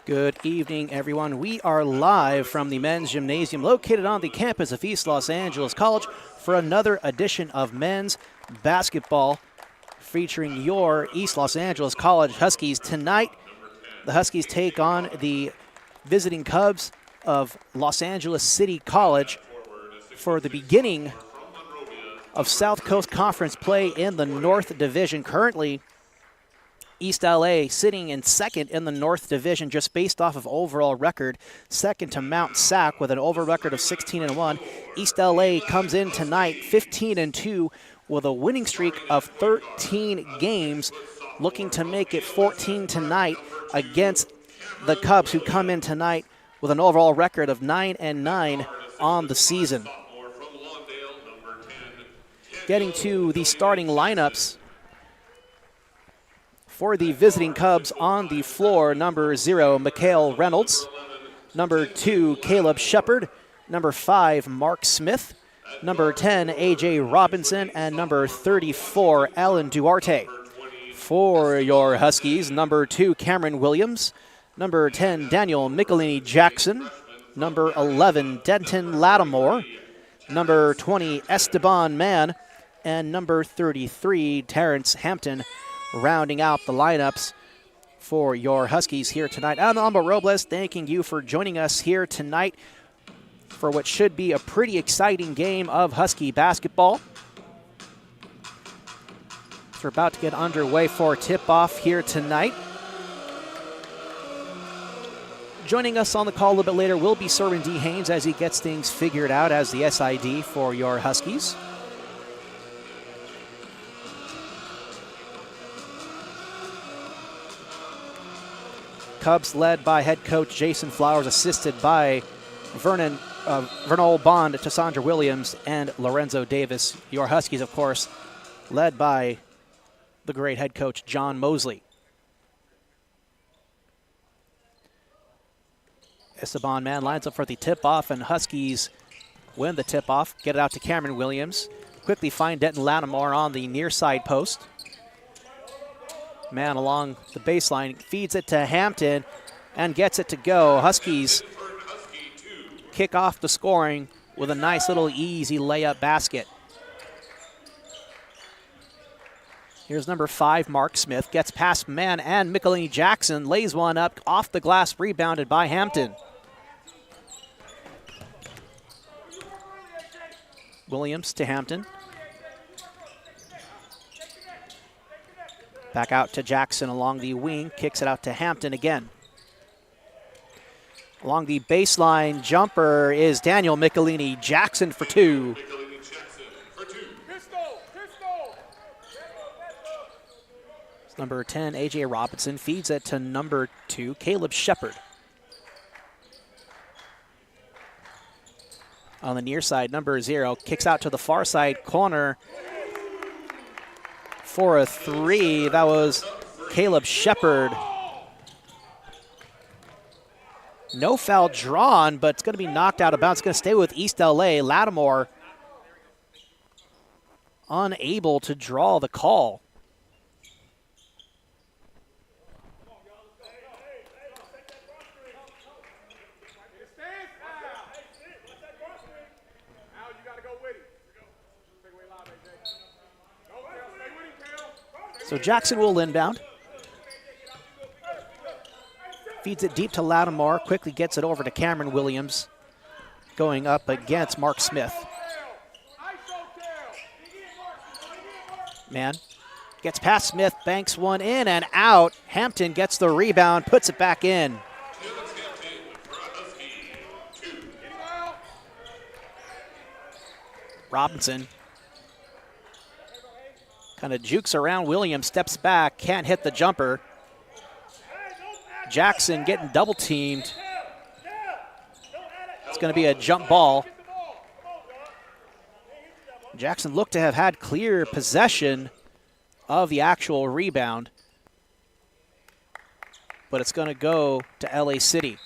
Good evening, everyone. We are live from the men's gymnasium located on the campus of East Los Angeles College for another edition of men's basketball featuring your East Los Angeles College Huskies. Tonight, the Huskies take on the visiting Cubs of Los Angeles City College for the beginning of South Coast Conference play in the North Division. Currently, East LA sitting in second in the North Division just based off of overall record. Second to Mount Sac with an overall record of 16-1. East LA comes in tonight 15-2 with a winning streak of 13 games, looking to make it 14 tonight against the Cubs, who come in tonight with an overall record of 9-9 on the season. Getting to the starting lineups for the visiting Cubs on the floor: number 0, Mikhail Reynolds; number 2, Caleb Shepard; number 5, Mark Smith; number 10, A.J. Robinson; and number 34, Alan Duarte. For your Huskies, number 2, Cameron Williams; number 10, Daniel Michelini Jackson; number 11, Denton Lattimore; number 20, Esteban Mann; and number 33, Terrence Hampton, rounding out the lineups for your Huskies here tonight. I'm Robles, thanking you for joining us here tonight for what should be a pretty exciting game of Husky basketball. We're about to get underway for tip-off here tonight. Joining us on the call a little bit later will be Serwin D. Haynes as he gets things figured out as the SID for your Huskies. Cubs led by head coach Jason Flowers, assisted by Vernal Bond, Tassandra Williams, and Lorenzo Davis. Your Huskies, of course, led by the great head coach John Mosley. Esteban Mann lines up for the tip-off, and Huskies win the tip-off. Get it out to Cameron Williams. Quickly find Denton Lattimore on the near side post. Mann along the baseline, feeds it to Hampton and gets it to go. Huskies kick off the scoring with a nice little easy layup basket. Here's number 5, Mark Smith, gets past Mann and Michelini Jackson, lays one up off the glass, rebounded by Hampton. Williams to Hampton. Back out to Jackson along the wing, kicks it out to Hampton again. Along the baseline jumper is Daniel Michelini Jackson for 2. Number 10, A.J. Robinson, feeds it to number 2, Caleb Shepard. On the near side, number 0 kicks out to the far side corner for a 3. That was Caleb Shepard. No foul drawn, but it's going to be knocked out of bounds. It's going to stay with East LA. Lattimore unable to draw the call. So Jackson will inbound. Feeds it deep to Lattimore, quickly gets it over to Cameron Williams, going up against Mark Smith. Mann gets past Smith, banks one in and out. Hampton gets the rebound, puts it back in. Robinson kind of jukes around Williams, steps back, can't hit the jumper. Jackson getting double teamed. It's going to be a jump ball. Jackson looked to have had clear possession of the actual rebound, but it's going to go to LA City.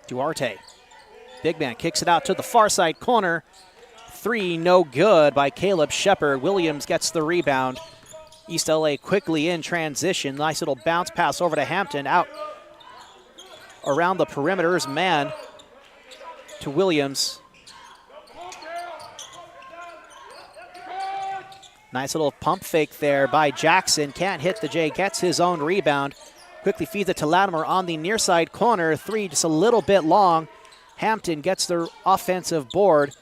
Duarte. Big man kicks it out to the far side corner. 3, no good by Caleb Shepard. Williams gets the rebound. East LA quickly in transition. Nice little bounce pass over to Hampton. Out around the perimeters. Man to Williams. Nice little pump fake there by Jackson. Can't hit the J. Gets his own rebound. Quickly feeds it to Latimer on the near side corner. 3 just a little bit long. Hampton gets the offensive board.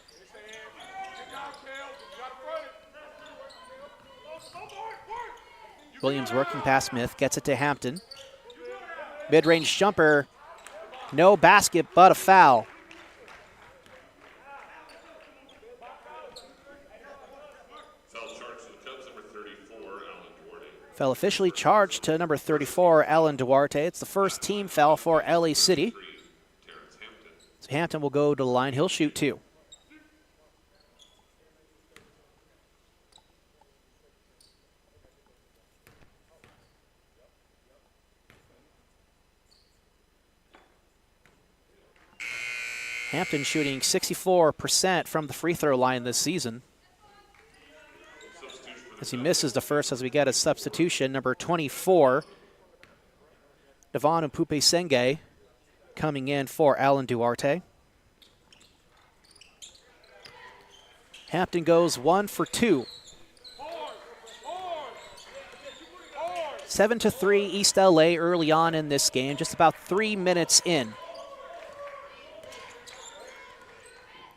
Williams working past Smith, gets it to Hampton. Mid-range jumper, no basket, but a foul. Foul officially charged to number 34, Alan Duarte. It's the first team foul for LA City. So Hampton will go to the line. He'll shoot 2. Hampton shooting 64% from the free throw line this season. As he misses the first as we get a substitution, number 24, Devon Mpupe Senge, coming in for Alan Duarte. Hampton goes 1 for 2. 7-3 East LA early on in this game, just about 3 minutes in.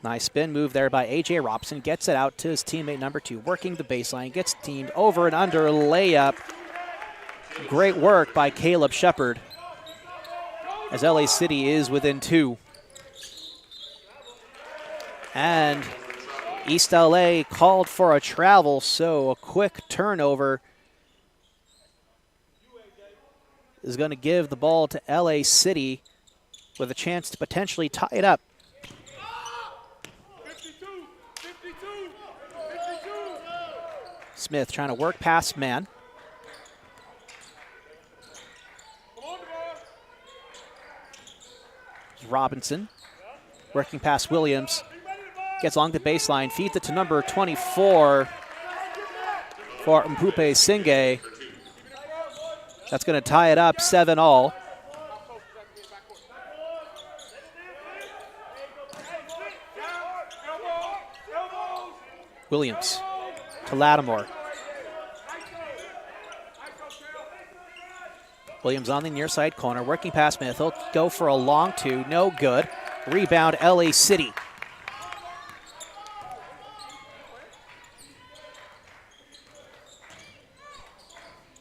Nice spin move there by A.J. Robson. Gets it out to his teammate number 2. Working the baseline. Gets teamed over and under layup. Great work by Caleb Shepard. As LA City is within 2. And East LA called for a travel, so a quick turnover is going to give the ball to LA City with a chance to potentially tie it up. Smith trying to work past man. Robinson working past Williams. Gets along the baseline, feeds it to number 24 for Mpupe Senge. That's going to tie it up 7-all. Williams to Lattimore. Williams on the near side corner, working past Smith. He'll go for a long 2, no good. Rebound, LA City.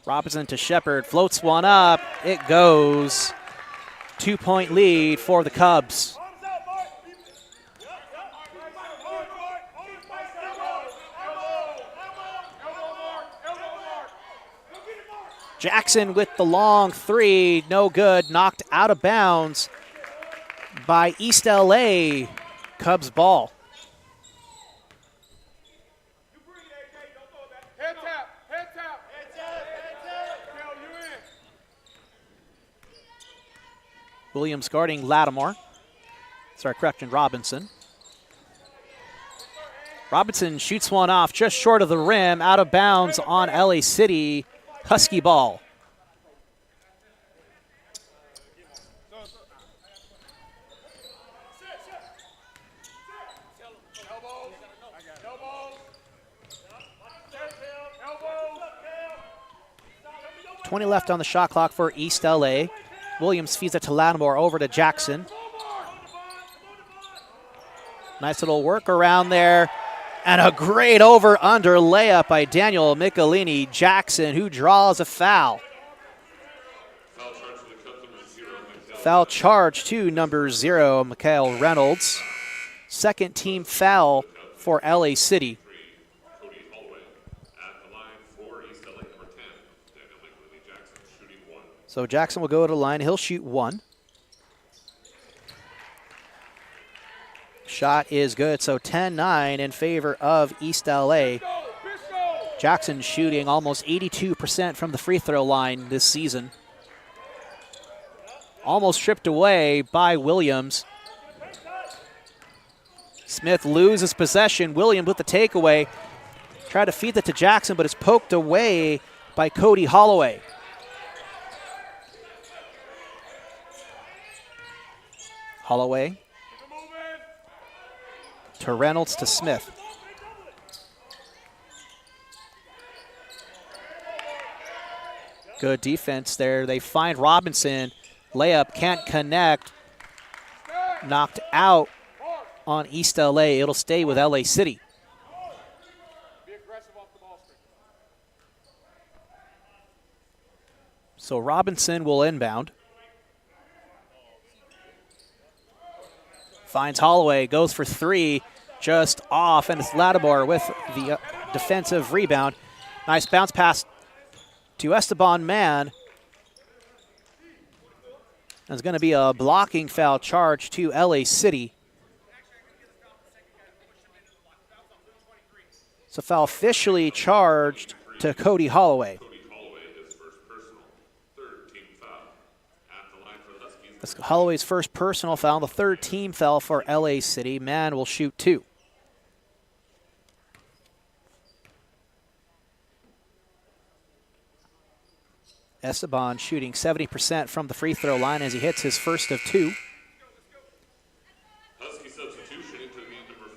Robinson to Shepard, floats one up, it goes. 2-point lead for the Cubs. Jackson with the long 3, no good, knocked out of bounds by East LA. Cubs ball. Williams guarding Lattimore. Sorry, correction, Robinson. Robinson shoots one off just short of the rim, out of bounds on LA City. Husky ball. .20 left on the shot clock for East LA. Williams feeds it to Lattimore, over to Jackson. Nice little work around there. And a great over-under layup by Daniel Michelini. Jackson, who draws a foul. Foul charge to number 0, Mikhail Reynolds. Second team foul for LA City. So Jackson will go to the line. He'll shoot 1. Shot is good, so 10-9 in favor of East LA. Jackson shooting almost 82% from the free throw line this season. Almost stripped away by Williams. Smith loses possession. Williams with the takeaway. Tried to feed that to Jackson, but it's poked away by Cody Holloway. Holloway to Reynolds to Smith. Good defense there. They find Robinson. Layup can't connect. Knocked out on East LA. It'll stay with LA City. So Robinson will inbound. Finds Holloway, goes for three, just off, and it's Lattimore with the defensive rebound. Nice bounce pass to Esteban Mann. There's going to be a blocking foul charge to LA City. So foul officially charged to Cody Holloway. That's Holloway's first personal foul, the third team foul for LA City. Mann will shoot two. Esteban shooting 70% from the free throw line as he hits his first of two.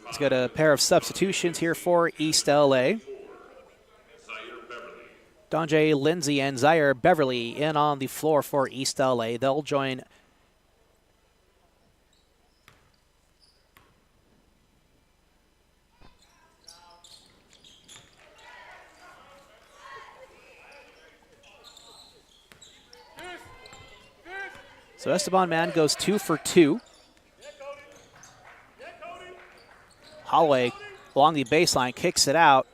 He's got a pair of substitutions here for East LA. Donjay Lindsay and Zaire Beverly in on the floor for East LA. They'll join So Esteban Mann goes 2 for 2. Holloway along the baseline kicks it out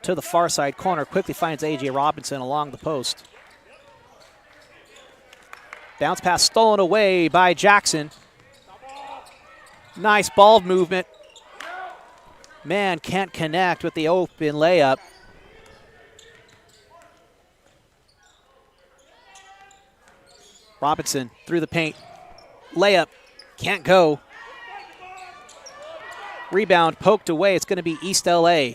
to the far side corner. Quickly finds A.J. Robinson along the post. Bounce pass stolen away by Jackson. Nice ball movement. Mann can't connect with the open layup. Robinson through the paint. Layup. Can't go. Rebound poked away. It's going to be East LA.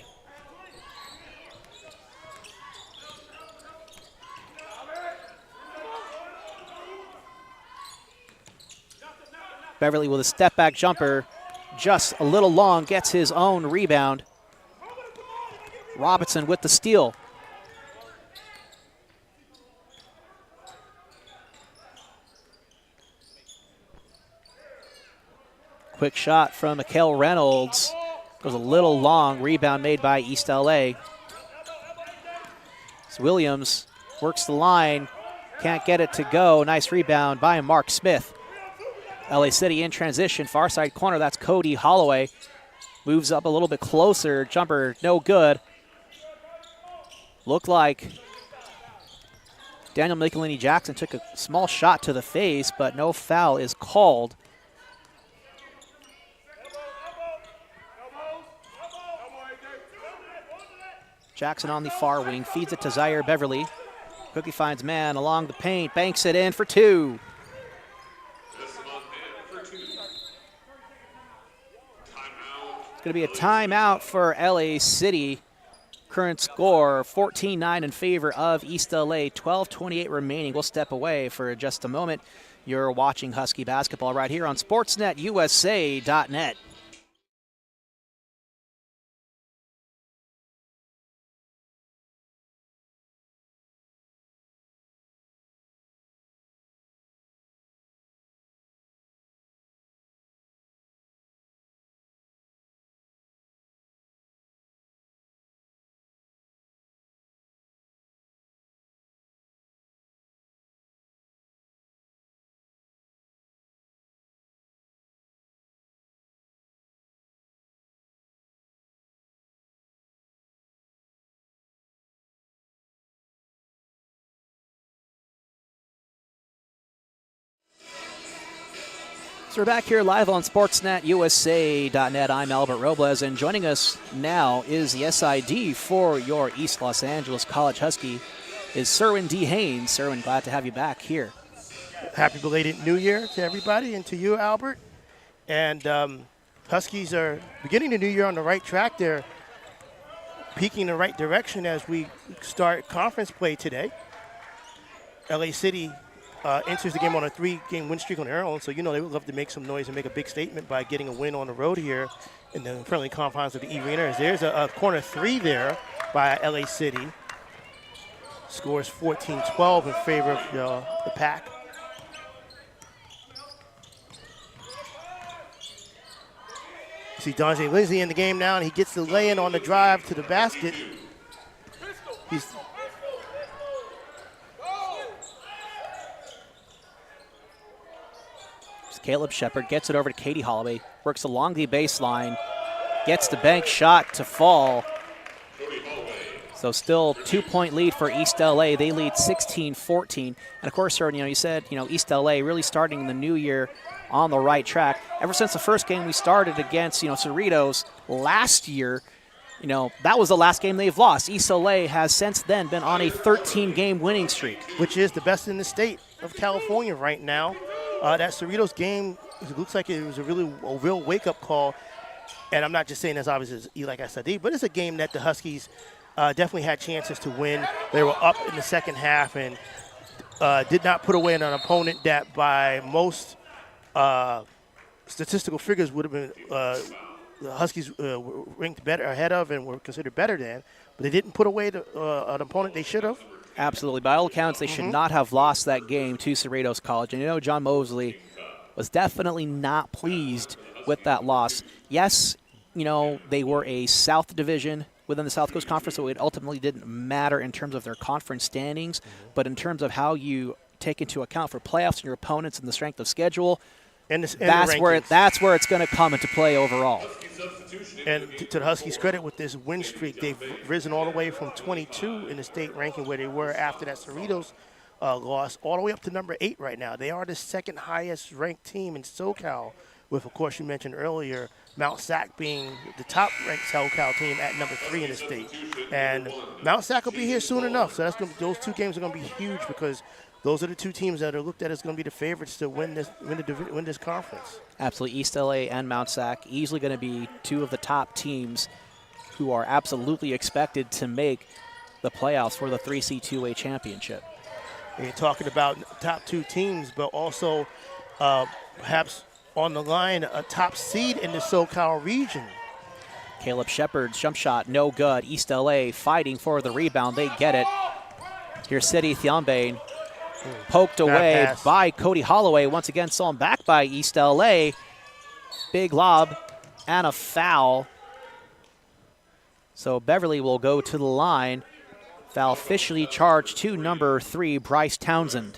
Beverly with a step back jumper. Just a little long. Gets his own rebound. Robinson with the steal. Quick shot from Mikael Reynolds. Goes a little long. Rebound made by East LA. So Williams works the line. Can't get it to go. Nice rebound by Mark Smith. LA City in transition. Far side corner. That's Cody Holloway. Moves up a little bit closer. Jumper no good. Looked like Daniel Michelini Jackson took a small shot to the face, but no foul is called. Jackson on the far wing, feeds it to Zaire Beverly. Quickly finds Mann along the paint, banks it in for two. It's going to be a timeout for LA City. Current score, 14-9 in favor of East LA, 12:28 remaining. We'll step away for just a moment. You're watching Husky basketball right here on SportsNetUSA.net. So we're back here live on SportsNetUSA.net. I'm Albert Robles, and joining us now is the SID for your East Los Angeles College Husky is Serwin D. Haynes. Serwin, glad to have you back here. Happy belated New Year to everybody and to you, Albert. And Huskies are beginning the new year on the right track. They're peaking in the right direction as we start conference play today. LA City enters the game on a 3-game win streak on their own, so they would love to make some noise and make a big statement by getting a win on the road here in the friendly confines of the E-Rena. There's a corner 3 there by LA City. Scores 14-12 in favor of the Pack. See Donzie Lindsay in the game now, and he gets the lay-in on the drive to the basket. Caleb Shepard gets it over to Katie Holloway, works along the baseline, gets the bank shot to fall. So still 2-point lead for East LA. They lead 16-14. And of course, sir, you said, East LA really starting the new year on the right track. Ever since the first game we started against, Cerritos last year, that was the last game they've lost. East LA has since then been on a 13-game winning streak. Which is the best in the state of California right now. That Cerritos game, it looks like it was a real wake-up call. And I'm not just saying as obvious as ELAC SID, but it's a game that the Huskies definitely had chances to win. They were up in the second half and did not put away an opponent that by most statistical figures would have been the Huskies were ranked better ahead of and were considered better than, but they didn't put away an opponent they should have. Absolutely. By all accounts, they should not have lost that game to Cerritos College. And John Mosley was definitely not pleased with that loss. Yes, they were a South Division within the South Coast Conference, so it ultimately didn't matter in terms of their conference standings, but in terms of how you take into account for playoffs and your opponents and the strength of schedule, that's where it's going to come into play overall. And to the Huskies' credit, with this win streak, they've risen all the way from 22 in the state ranking where they were after that Cerritos loss, all the way up to number 8 right now. They are the second highest ranked team in SoCal, with, of course, you mentioned earlier, Mount Sac being the top-ranked SoCal team at number 3 in the state. And Mount Sac will be here soon enough, so those 2 games are going to be huge because those are the 2 teams that are looked at as going to be the favorites to win this conference. Absolutely. East LA and Mount Sac easily going to be 2 of the top teams who are absolutely expected to make the playoffs for the 3C2A championship. And you're talking about top 2 teams, but also perhaps on the line a top seed in the SoCal region. Caleb Shepard's jump shot, no good. East LA fighting for the rebound. They get it. Here's City Thiambane. Poked away by Cody Holloway. Once again, stolen back by East LA. Big lob and a foul. So Beverly will go to the line. Foul officially charged to number 3, Bryce Townsend.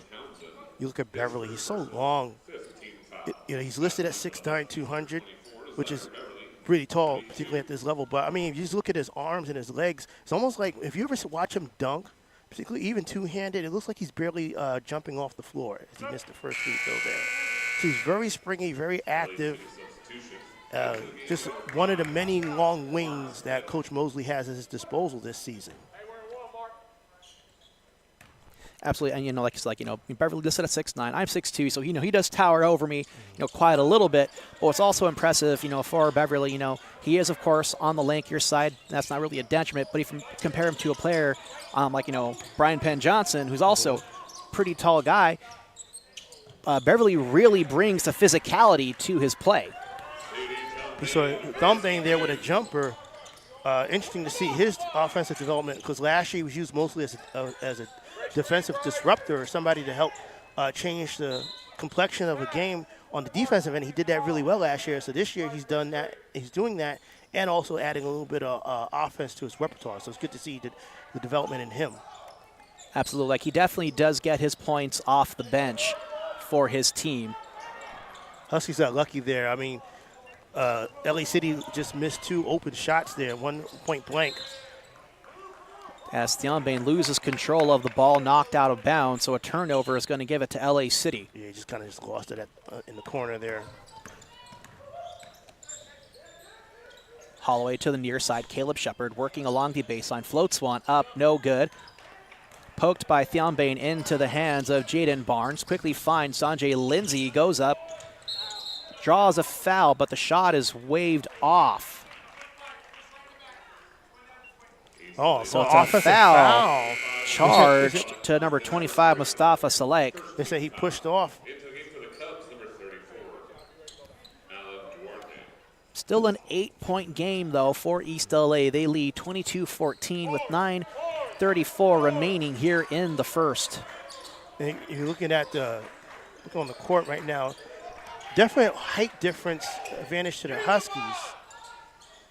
You look at Beverly, he's so long. He's listed at 6'9", 200, which is pretty tall, particularly at this level. But, I mean, if you just look at his arms and his legs, it's almost like if you ever watch him dunk, particularly even two-handed, it looks like he's barely jumping off the floor as he missed the first free throw there. So he's very springy, very active. Just one of the many long wings that Coach Mosley has at his disposal this season. Absolutely, and Beverly listed at 6'9". I'm 6'2", so he does tower over me, quite a little bit. But what's also impressive, for Beverly, he is of course on the lankier side. That's not really a detriment, but if you compare him to a player, Brian Penn Johnson, who's also pretty tall guy, Beverly really brings the physicality to his play. So Thiambane there with a jumper. Interesting to see his offensive development because last year he was used mostly as a defensive disruptor or somebody to help change the complexion of a game on the defensive end. He did that really well last year. So this year he's done that. He's doing that and also adding a little bit of offense to his repertoire. So it's good to see the development in him. Absolutely. He definitely does get his points off the bench for his team. Huskies got lucky there. I mean, LA City just missed 2 open shots there, 1 point blank. As Thiambane loses control of the ball, knocked out of bounds, so a turnover is going to give it to LA City. Yeah, he just kind of lost it in the corner there. Holloway to the near side. Caleb Shepard working along the baseline. Floats one up, no good. Poked by Thiombane into the hands of Jaden Barnes. Quickly finds Sanjay Lindsay, goes up, draws a foul, but the shot is waved off. Oh, so it's a foul charged to number 25, Mustafa Salek. They say he pushed off. Still an 8-point game, though, for East LA. They lead 22-14 with 9:34 remaining here in the first. And you're looking at look on the court right now. Definitely a height difference advantage to the Huskies.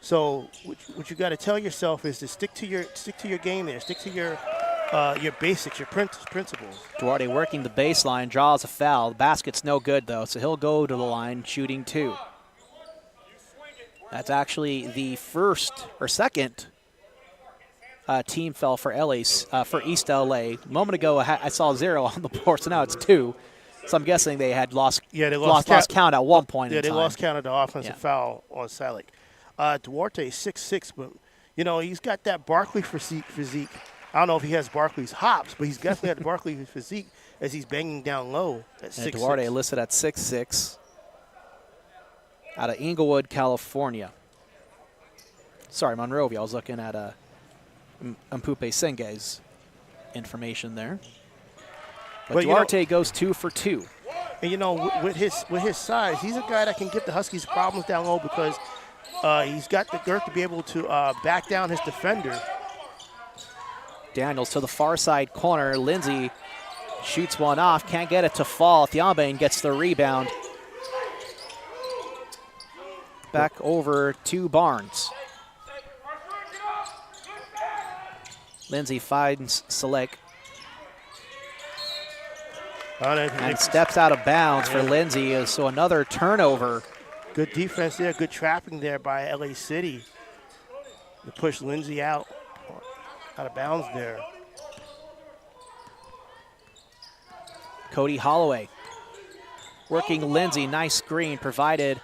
So what you got to tell yourself is to stick to your game there. Stick to your basics, your principles. Duarte working the baseline, draws a foul. The basket's no good, though, so he'll go to the line shooting 2. That's actually the second team foul for for East LA. A moment ago, I saw 0 on the board, so now it's 2. So I'm guessing they had lost count at one point in time. Yeah, they lost count of the offensive foul on Salek. Duarte is 6'6", but, he's got that Barkley physique. I don't know if he has Barkley's hops, but he's definitely got the Barkley physique as he's banging down low at 6'6". Duarte listed at 6'6". Out of Inglewood, California. Sorry, Monrovia. I was looking at Mpupe Senge's information there. But Duarte goes 2 for 2. And with his size, he's a guy that can give the Huskies problems down low because he's got the girth to be able to back down his defender. Daniels to the far side corner. Lindsay shoots one off, can't get it to fall. Thiombane gets the rebound. Back over to Barnes. Lindsay finds Salek. And steps out of bounds for Lindsay, so another turnover. Good defense there, good trapping there by LA City to push Lindsay out of bounds there. Cody Holloway working Lindsay, nice screen provided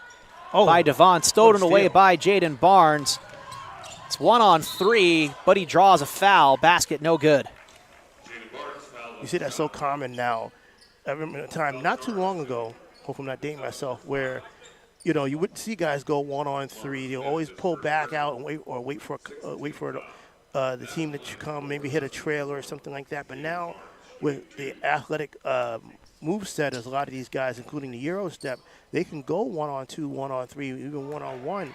by Devon, stolen away by Jaden Barnes. It's 1-on-3, but he draws a foul. Basket no good. You see that's so common now. I remember a time not too long ago, hope I'm not dating myself, where you wouldn't see guys go 1-on-3. They'll always pull back out and wait for the team that you come, maybe hit a trailer or something like that. But now with the athletic move set, as a lot of these guys, including the Euro step, they can go 1-on-2, 1-on-3, even 1-on-1,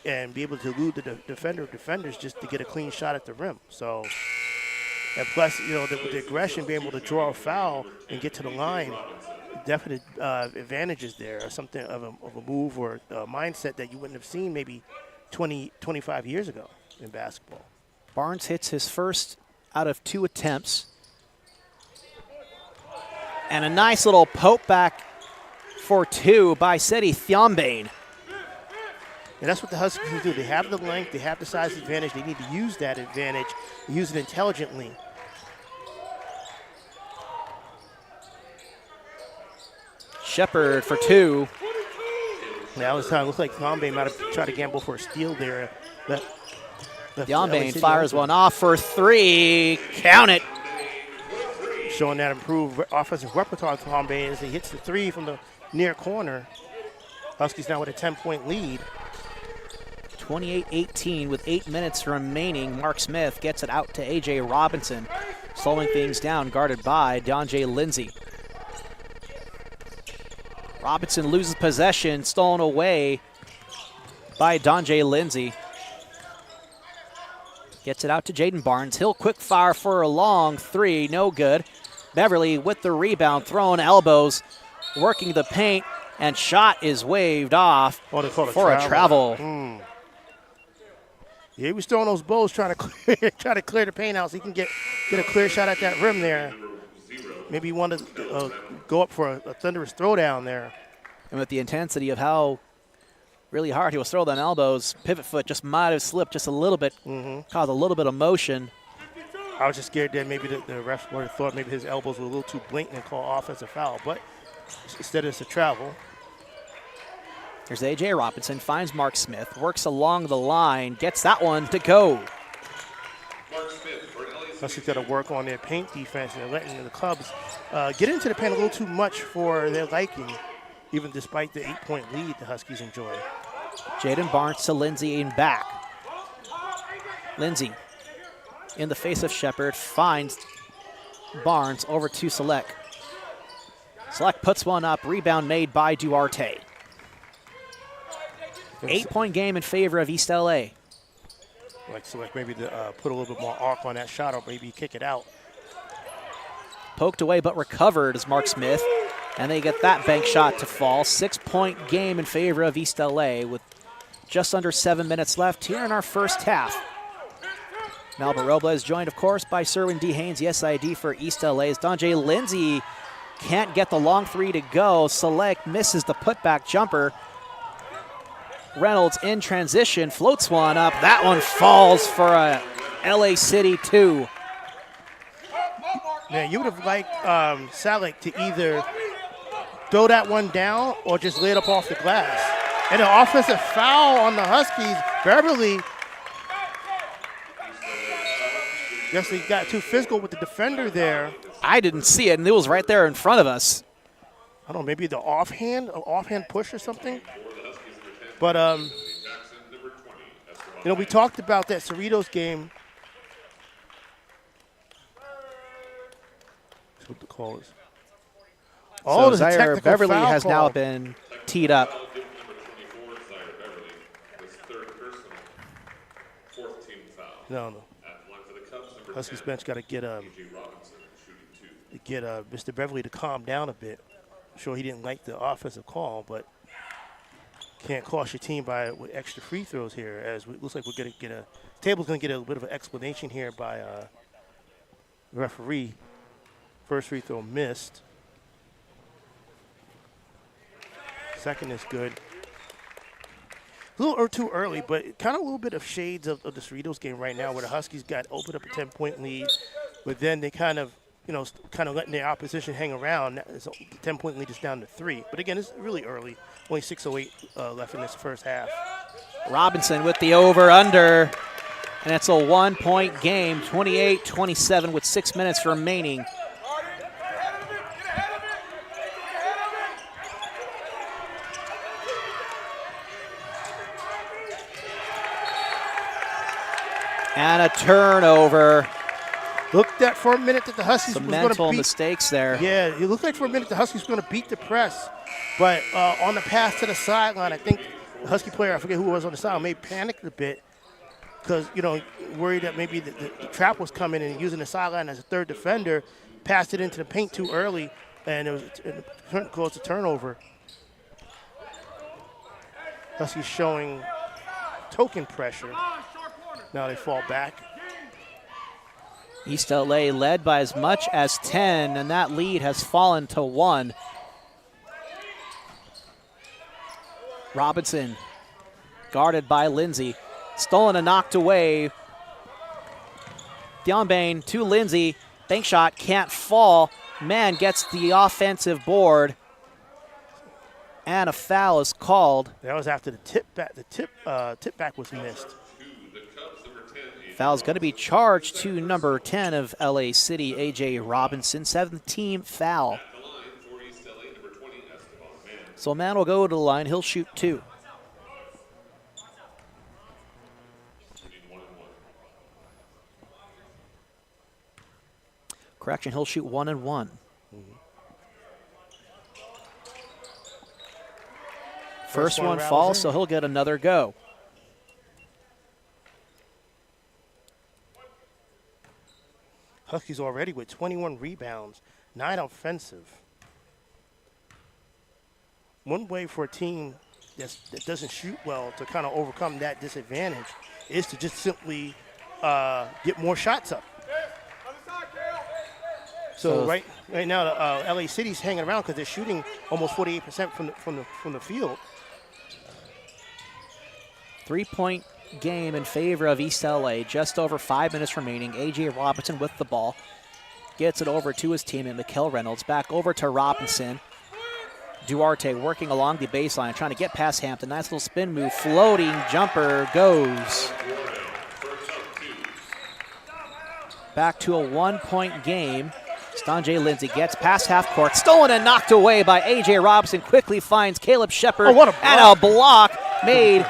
and be able to elude the defenders just to get a clean shot at the rim. So, and plus, the aggression, being able to draw a foul and get to the line, definite advantages there, or something of a move or a mindset that you wouldn't have seen maybe 20, 25 years ago in basketball. Barnes hits his first out of 2 attempts. And a nice little poke back for 2 by Seti Thiombane. And that's what the Huskies can do. They have the length, they have the size advantage. They need to use that advantage, use it intelligently. Shepard for 2. Now this time it looks like Thiombane might have tried to gamble for a steal there. Thiombane fires one off for 3. Count it. Showing that improved offensive repertoire of Thiombane as he hits the 3 from the near corner. Huskies now with a 10-point lead. 28-18 with 8 minutes remaining. Mark Smith gets it out to A.J. Robinson, slowing things down, guarded by Donjay Lindsay. Robinson loses possession, stolen away by Donjay Lindsay. Gets it out to Jaden Barnes. He'll quick fire for a long 3, no good. Beverly with the rebound, throwing elbows, working the paint, and shot is waved off for a travel. Yeah, he was throwing those bows trying to clear the paint out so he can get a clear shot at that rim there. Maybe he wanted to go up for a thunderous throwdown there. And with the intensity of how really hard he was throwing them elbows, pivot foot just might have slipped just a little bit, caused a little bit of motion. I was just scared that maybe the ref would have thought maybe his elbows were a little too blatant and call offensive foul, but instead it's a travel. Here's A.J. Robinson, finds Mark Smith, works along the line, gets that one to go. Mark Smith for LA Huskies got to work on their paint defense, and they're letting the Cubs get into the paint a little too much for their liking, even despite the 8-point lead the Huskies enjoy. Jaden Barnes to Lindsey and back. Lindsey in the face of Shepard finds Barnes over to Select. Select puts one up, rebound made by Duarte. 8-point game in favor of East LA. Select maybe to put a little bit more arc on that shot or maybe kick it out. Poked away but recovered is Mark Smith. And they get that bank shot to fall. 6-point game in favor of East LA with just under 7 minutes left here in our first half. Malbert Robles joined, of course, by Serwin D. Haynes, the SID for East LA's. Donjay Lindsey can't get the long three to go. Select misses the putback jumper. Reynolds in transition, floats one up. That one falls for a LA City 2. Yeah, you would have liked Salek to either throw that one down or just lay it up off the glass. And an offensive foul on the Huskies. Beverly, guess he got too physical with the defender there. I didn't see it, and it was right there in front of us. I don't know, maybe the offhand push or something. But, we talked about that Cerritos game. That's what the call is. So Zaire Beverly has now been teed up. No. Huskies bench got to get Mr. Beverly to calm down a bit. I'm sure he didn't like the offensive call, but can't cost your team with extra free throws here. As it looks like we're going to get table's going to get a bit of an explanation here by the referee. First free throw missed. Second is good. A little too early, but kind of a little bit of shades of the Cerritos game right now, where the Huskies opened up a 10-point lead, but then they kind of letting their opposition hang around. The 10-point lead is down to 3. But again, it's really early. Only 6:08 left in this first half. Robinson with the over-under, and it's a 1-point game, 28-27 with 6 minutes remaining. And a turnover. Looked at for a minute that the Huskies Some was going to beat. mental mistakes there. Yeah, it looked like for a minute the Huskies were going to beat the press. But on the pass to the sideline, I think the Husky player, I forget who was on the sideline, may panicked a bit because, worried that maybe the trap was coming and using the sideline as a third defender, passed it into the paint too early, and it caused a turnover. Huskies showing token pressure. Now they fall back. East LA led by as much as 10, and that lead has fallen to 1. Robinson guarded by Lindsey. Stolen and knocked away. Diambane to Lindsey. Bank shot can't fall. Man gets the offensive board. And a foul is called. That was after the tip back. The tip back was missed. Foul's going to be charged to number 10 of LA City, A.J. Robinson. 7th team foul. So a man will go to the line. He'll shoot 2. Correction, he'll shoot 1 and 1. First one falls, so he'll get another go. Huskies already with 21 rebounds, 9 offensive. One way for a team that doesn't shoot well to kind of overcome that disadvantage is to just simply get more shots up. So right now, LA City's hanging around because they're shooting almost 48% from the field. 3-point game in favor of East LA. Just over 5 minutes remaining. A.J. Robinson with the ball. Gets it over to his teammate, Mikkel Reynolds. Back over to Robinson. Duarte working along the baseline, trying to get past Hampton. Nice little spin move. Floating jumper goes. back to a 1-point game. Stanjay Lindsay gets past half court, stolen and knocked away by A.J. Robson, quickly finds Caleb Shepard, and a block made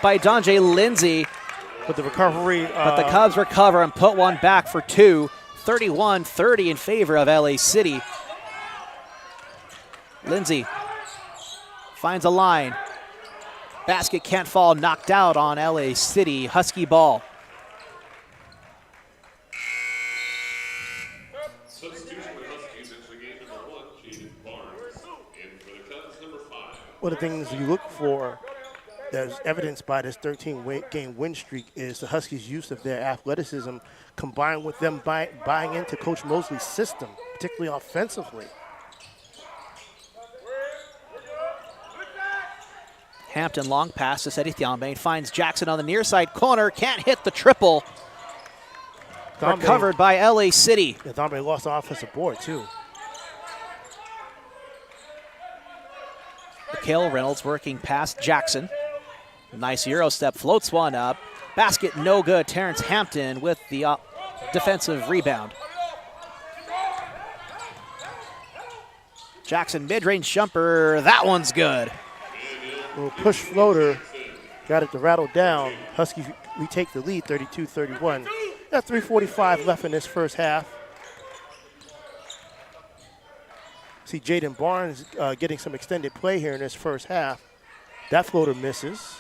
by Donjay Lindsay. But the recovery. But the Cubs recover and put one back for two, 31-30 in favor of LA City. Lindsay finds a line. Basket can't fall, knocked out on LA City. Husky ball. One of the things you look for that's evidenced by this 13-game win streak is the Huskies' use of their athleticism combined with them buying into Coach Mosley's system, particularly offensively. Hampton long pass to Seti Thiambe, finds Jackson on the near side corner, can't hit the triple. Recovered by LA City. Yeah, Thiambe lost the offensive board too. Mikhail Reynolds working past Jackson. Nice Euro step, floats one up. Basket no good. Terrence Hampton with the defensive rebound. Jackson mid-range jumper, that one's good. Little push floater, got it to rattle down. Huskies retake the lead, 32-31. Got 3:45 left in this first half. See Jaden Barnes getting some extended play here in this first half. That floater misses.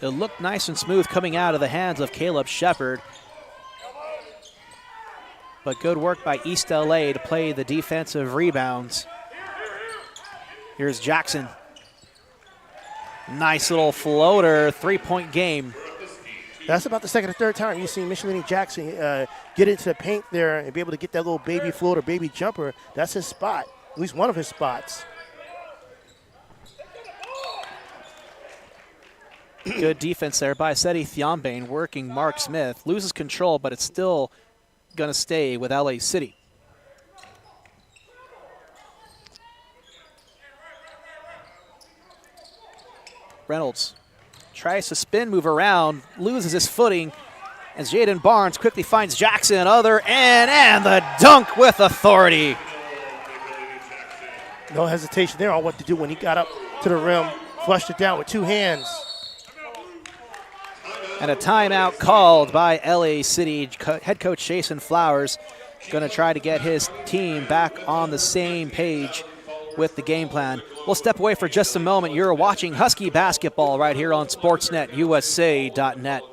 It looked nice and smooth coming out of the hands of Caleb Shepard. But good work by East LA to play the defensive rebounds. Here's Jackson. Nice little floater, 3-point game. That's about the second or third time you've seen Michelini Jackson get into the paint there and be able to get that little baby floater, baby jumper. That's his spot, at least one of his spots. Good defense there by Seti Thiambe working Mark Smith. Loses control, but it's still going to stay with LA City. Reynolds tries to spin move around, loses his footing as Jaden Barnes quickly finds Jackson, other end, and the dunk with authority. No hesitation there on what to do when he got up to the rim, flushed it down with two hands. And a timeout called by LA City. Head coach Jason Flowers going to try to get his team back on the same page with the game plan. We'll step away for just a moment. You're watching Husky basketball right here on SportsNetUSA.net.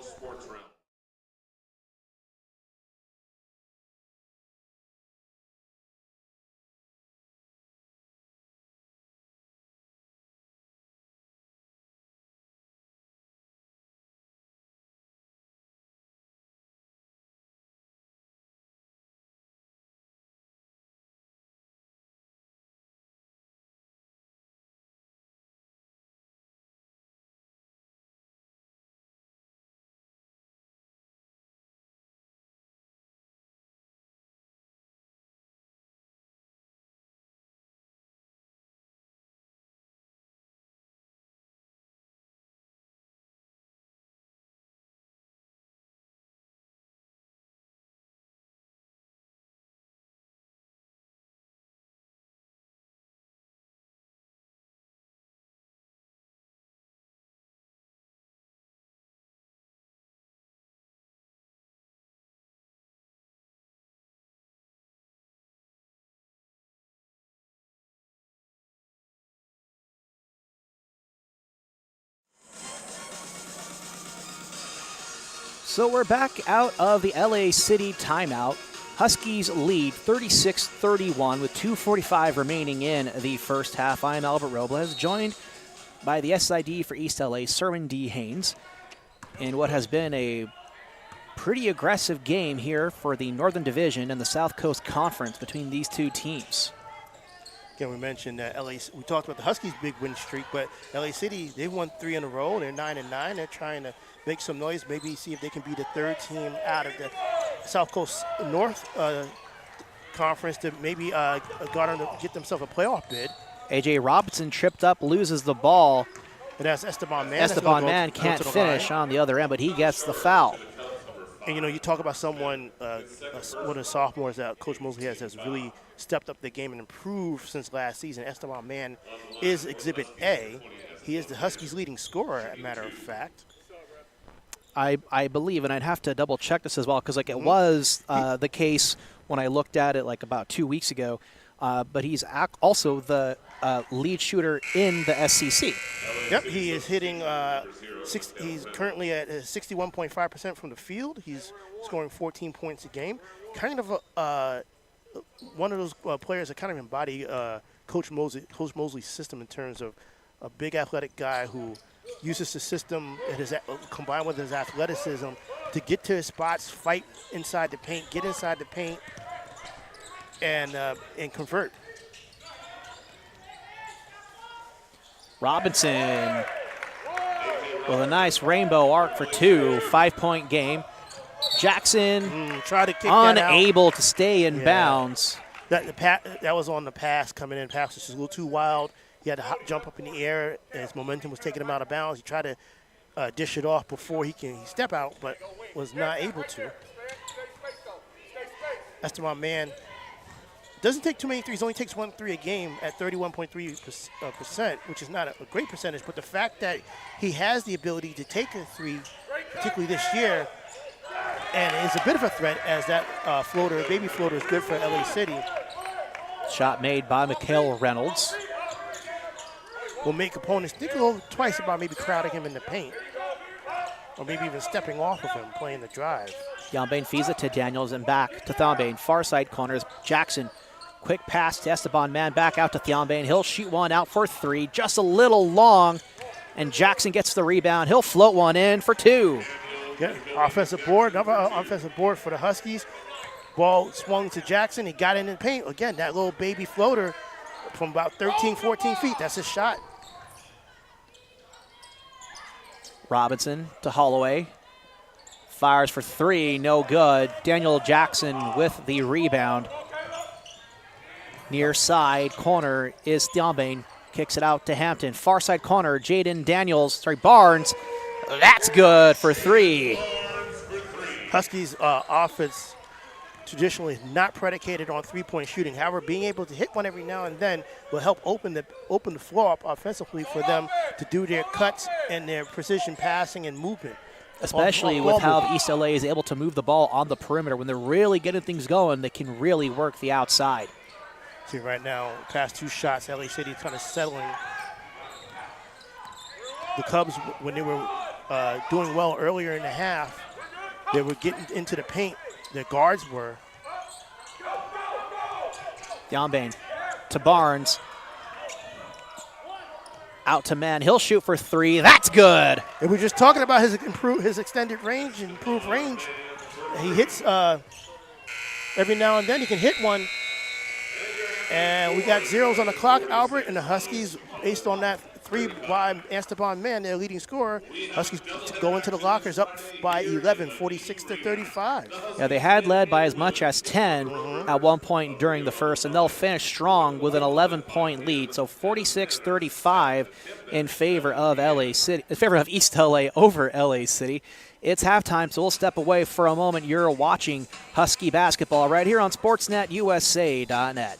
So we're back out of the LA City timeout. Huskies lead 36-31 with 2:45 remaining in the first half. I'm Albert Robles, joined by the SID for East LA, Serwin D. Haynes, in what has been a pretty aggressive game here for the Northern Division and the South Coast Conference between these two teams. Again, we mentioned that we talked about the Huskies' big win streak, but LA City, they won 3 in a row. They're 9-9. They're trying to make some noise, maybe see if they can be the third team out of the South Coast North Conference to maybe get themselves a playoff bid. A.J. Robinson tripped up, loses the ball. And that's Esteban Mann. Esteban Mann can't finish on the other end, but he gets the foul. And, you talk about someone, one of the sophomores that Coach Mosley has really stepped up their game and improved since last season. Esteban Mann is Exhibit A. He is the Huskies' leading scorer, as a matter of fact. I believe, and I'd have to double check this as well, because it was the case when I looked at it about 2 weeks ago. But he's also the lead shooter in the SEC. Yep, he is hitting. He's currently at 61.5% from the field. He's scoring 14 points a game. Kind of one of those players that kind of embody Coach Mosley's system in terms of a big athletic guy who uses the system combined with his athleticism to get to his spots, fight inside the paint, get inside the paint, and convert. Robinson with a nice rainbow arc for 2, 5-point game. Jackson Try to kick unable to stay in bounds. That was on the pass coming in. Pass was just a little too wild. He had to jump up in the air, and his momentum was taking him out of bounds. He tried to dish it off before he can step out, but was not able to. Esteban Mann doesn't take too many threes. Only takes 1 3 a game at 31.3%, which is not a great percentage. But the fact that he has the ability to take a 3, particularly this year, and is a bit of a threat as that baby floater is good for LA City. Shot made by Mikhail Reynolds. Will make opponents think a little twice about maybe crowding him in the paint, or maybe even stepping off of him, playing the drive. Thiombane feeds it to Daniels and back to Thiombane. Far side corners. Jackson. Quick pass to Esteban Mann. Back out to Thiombane. He'll shoot one out for 3. Just a little long. And Jackson gets the rebound. He'll float one in for 2. Yeah, offensive board. Another offensive board for the Huskies. Ball swung to Jackson. He got in the paint. Again, that little baby floater from about 13, 14 feet. That's his shot. Robinson to Holloway. Fires for 3, no good. Daniel Jackson with the rebound. Near side corner is Thiombane. Kicks it out to Hampton. Far side corner, Barnes. That's good for 3. Huskies offense traditionally is not predicated on three-point shooting. However, being able to hit one every now and then will help open the floor up offensively for them to do their cuts and their precision passing and movement. Especially with how East LA is able to move the ball on the perimeter. When they're really getting things going, they can really work the outside. See right now, past 2 shots, LA City kind of settling. The Cubs, when they were doing well earlier in the half, they were getting into the paint. Their guards were. Thiombane to Barnes. Out to Mann. He'll shoot for 3. That's good. And we're just talking about his extended range and improved range. He hits every now and then. He can hit one. And we got zeros on the clock, Albert, and the Huskies, based on that 3 by Esteban Mann, their leading scorer, Huskies go into the lockers up by 11, 46-35. Yeah, they had led by as much as 10 at one point during the first, and they'll finish strong with an 11-point lead. So 46-35 in favor of LA City, in favor of East LA over LA City. It's halftime, so we'll step away for a moment. You're watching Husky basketball right here on SportsNetUSA.net.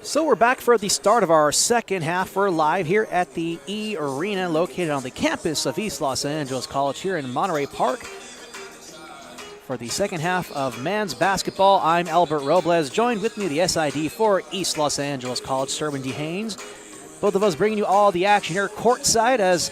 So we're back for the start of our second half. We're live here at the E-Rena, located on the campus of East Los Angeles College here in Monterey Park. For the second half of men's basketball, I'm Albert Robles. Joined with me, the SID for East Los Angeles College, Servin D. Haynes. Both of us bringing you all the action here courtside as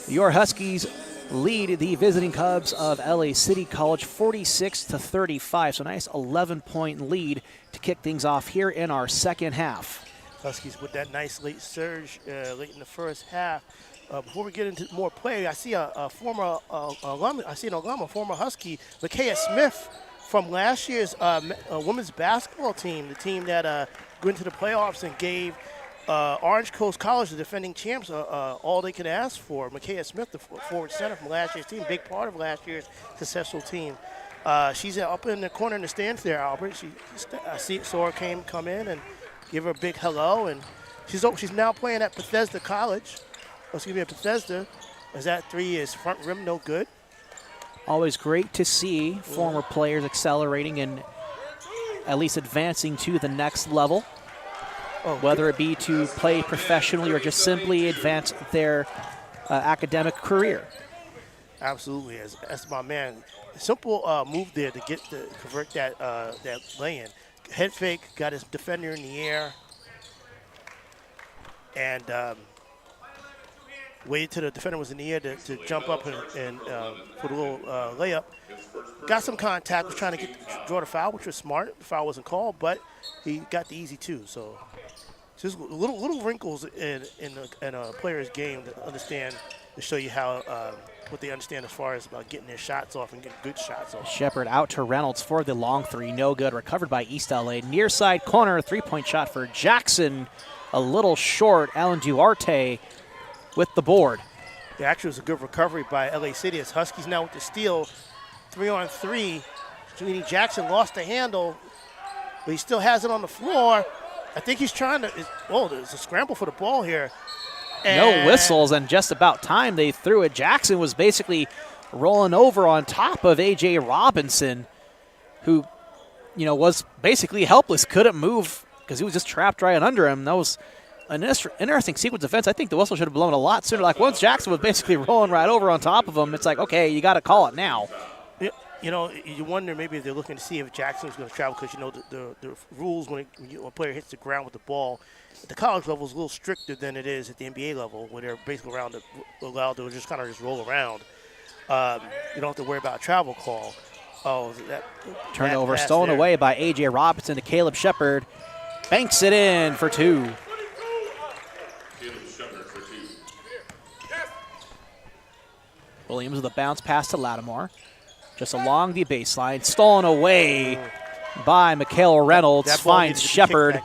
your Huskies lead the visiting Cubs of LA City College 46-35. So nice 11-point lead to kick things off here in our second half. Huskies with that nice late surge late in the first half. Before we get into more play, I see a former alum, a former Husky, Lakea Smith, from last year's women's basketball team, the team that went to the playoffs and gave Orange Coast College, the defending champs, all they could ask for. Lakea Smith, the forward center from last year's team, big part of last year's successful team. She's up in the corner in the stands there, Albert. Saw her come in and give her a big hello, and she's now playing at Bethesda College. At Bethesda, as that three is front rim, no good. Always great to see former players accelerating and at least advancing to the next level, whether it be to play professionally or just simply advance their academic career. Absolutely, as my man. Simple move there to convert that lay-in. Head fake, got his defender in the air, and waited till the defender was in the air to jump up and put a little layup. Got some contact, was trying to draw the foul, which was smart. The foul wasn't called, but he got the easy two. So just little wrinkles in a player's game to show you how what they understand as far as about getting their shots off and getting good shots off. Shepard out to Reynolds for the long three, no good. Recovered by East LA. Near side corner, three-point shot for Jackson, a little short. Alan Duarte with the board. Yeah, actually, it was a good recovery by LA City as Huskies now with the steal. 3-on-3. Sweeney Jackson lost the handle, but he still has it on the floor. I think he's trying to. There's a scramble for the ball here. No whistles, and just about time they threw it. Jackson was basically rolling over on top of A.J. Robinson, who, was basically helpless, couldn't move because he was just trapped right under him. That was an interesting sequence of events. I think the whistle should have blown a lot sooner. Like, once Jackson was basically rolling right over on top of him, it's like, okay, you got to call it now. You wonder maybe if they're looking to see if Jackson's going to travel because, the rules when a player hits the ground with the ball at the college level is a little stricter than it is at the NBA level, where they're basically allowed to just kind of roll around. You don't have to worry about a travel call. Turnover stolen away by A.J. Robinson to Caleb Shepard. Banks it in for two. Williams with a bounce pass to Lattimore. Just along the baseline. Stolen away by Mikael Reynolds. Finds Shepard.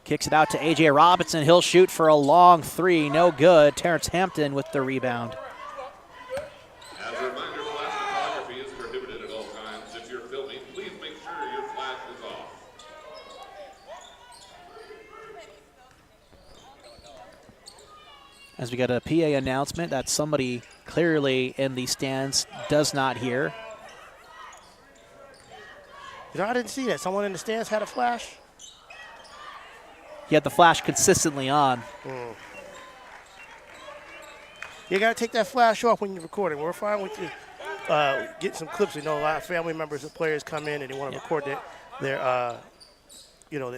Kicks it out to A.J. Robinson. He'll shoot for a long three. No good. Terrence Hampton with the rebound. As a reminder, flash photography is prohibited at all times. If you're filming, please make sure your flash is off. As we got a PA announcement that somebody clearly in the stands does not hear. I didn't see that. Someone in the stands had a flash? He had the flash consistently on. You got to take that flash off when you're recording. We're fine with you. Get some clips. A lot of family members and players come in and they want to record their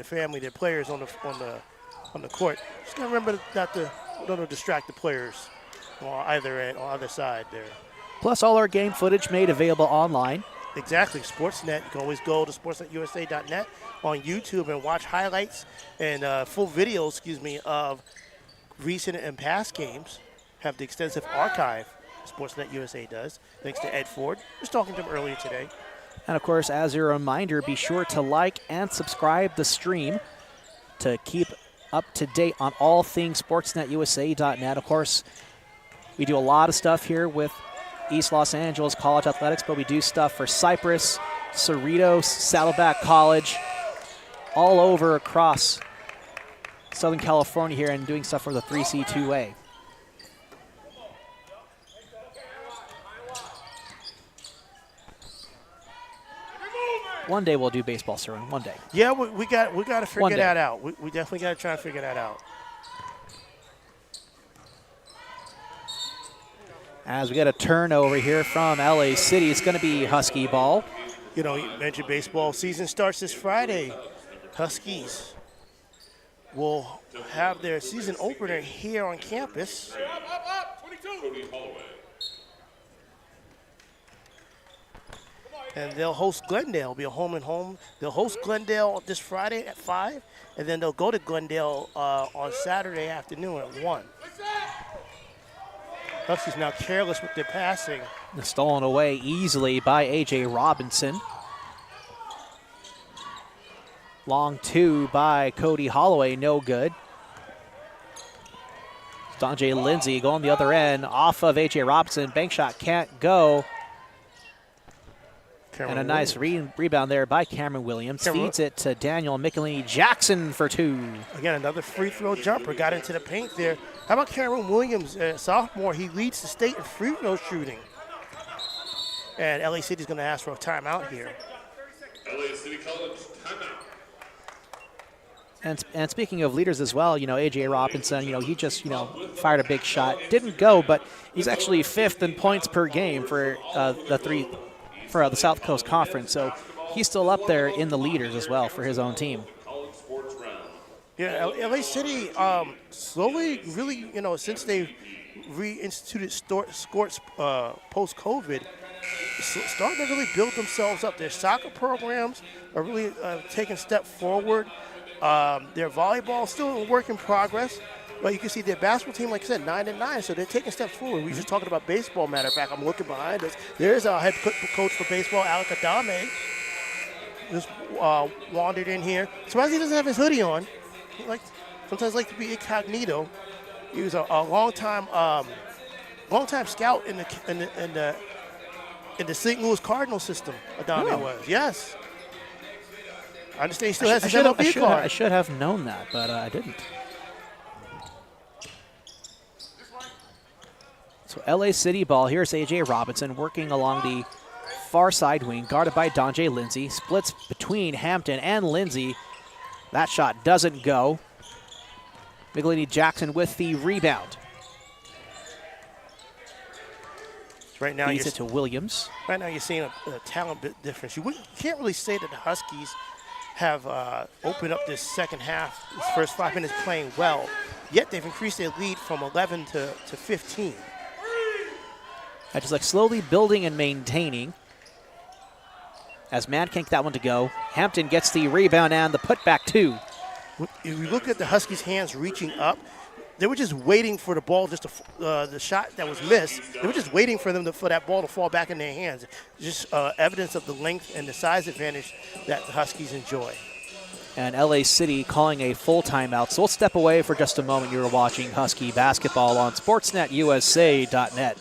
family, their players on the court. Just got to remember not to distract the players on either side there. Plus all our game footage made available online. Exactly, Sportsnet. You can always go to sportsnetusa.net on YouTube and watch highlights and full videos, of recent and past games. Have the extensive archive Sportsnet USA does. Thanks to Ed Ford. I was talking to him earlier today. And of course, as a reminder, be sure to like and subscribe the stream to keep up to date on all things sportsnetusa.net. Of course, we do a lot of stuff here with East Los Angeles College Athletics, but we do stuff for Cypress, Cerritos, Saddleback College, all over across Southern California here, and doing stuff for the 3C2A. One day we'll do baseball, sir. One day. Yeah, we got to figure day. that out. We definitely got to try and figure that out. As we get a turnover here from LA City, it's going to be Husky ball. You know, you mentioned baseball season starts this Friday. Huskies will have their season opener here on campus. And they'll host Glendale. It'll be a home and home. They'll host Glendale this Friday at 5, and then they'll go to Glendale on Saturday afternoon at 1. Huskies now careless with their passing. Stolen away easily by A.J. Robinson. Long 2 by Cody Holloway, no good. Donjay Lindsay going the other end off of A.J. Robinson. Bank shot can't go. And a nice rebound there by Cameron Williams. Feeds it to Daniel Michelini Jackson for 2. Again, another free throw jumper. Got into the paint there. How about Cameron Williams, sophomore? He leads the state in free throw shooting. And LA City's going to ask for a timeout here. LA City College timeout. And speaking of leaders as well, you know, A.J. Robinson, you know, he just, you know, fired a big shot. Didn't go, but he's actually 5th in points per game for the South Coast Conference. So he's still up there in the leaders as well for his own team. Yeah, LA City slowly, really, you know, since they reinstituted sports post-COVID, starting to really build themselves up. Their soccer programs are really taking a step forward. Their volleyball still a work in progress, but you can see their basketball team, like I said, 9-9, so they're taking steps forward. We were just talking about baseball. Matter of fact, I'm looking behind us. There's our head coach for baseball, Alec Adame, just wandered in here. Surprised he doesn't have his hoodie on. He sometimes like to be incognito. He was a long-time scout in the St. Louis Cardinal system. Adame was, yes. I understand he still has his MLB card. I should have known that, but I didn't. So LA City ball. Here's A.J. Robinson working along the far side wing, guarded by Donjay Lindsay. Splits between Hampton and Lindsay. That shot doesn't go. Michelini Jackson with the rebound. Right now, feeds it to Williams. Right now, you're seeing a talent bit difference. You can't really say that the Huskies have opened up this second half, this first 5 minutes playing well, yet they've increased their lead from 11 to 15. Just like slowly building and maintaining. As Mann can't get that one to go. Hampton gets the rebound and the putback too. If you look at the Huskies' hands reaching up, they were just waiting for the ball, the shot that was missed. They were just waiting for that ball to fall back in their hands. Just evidence of the length and the size advantage that the Huskies enjoy. And LA City calling a full timeout. So we'll step away for just a moment. You're watching Husky basketball on SportsNetUSA.net.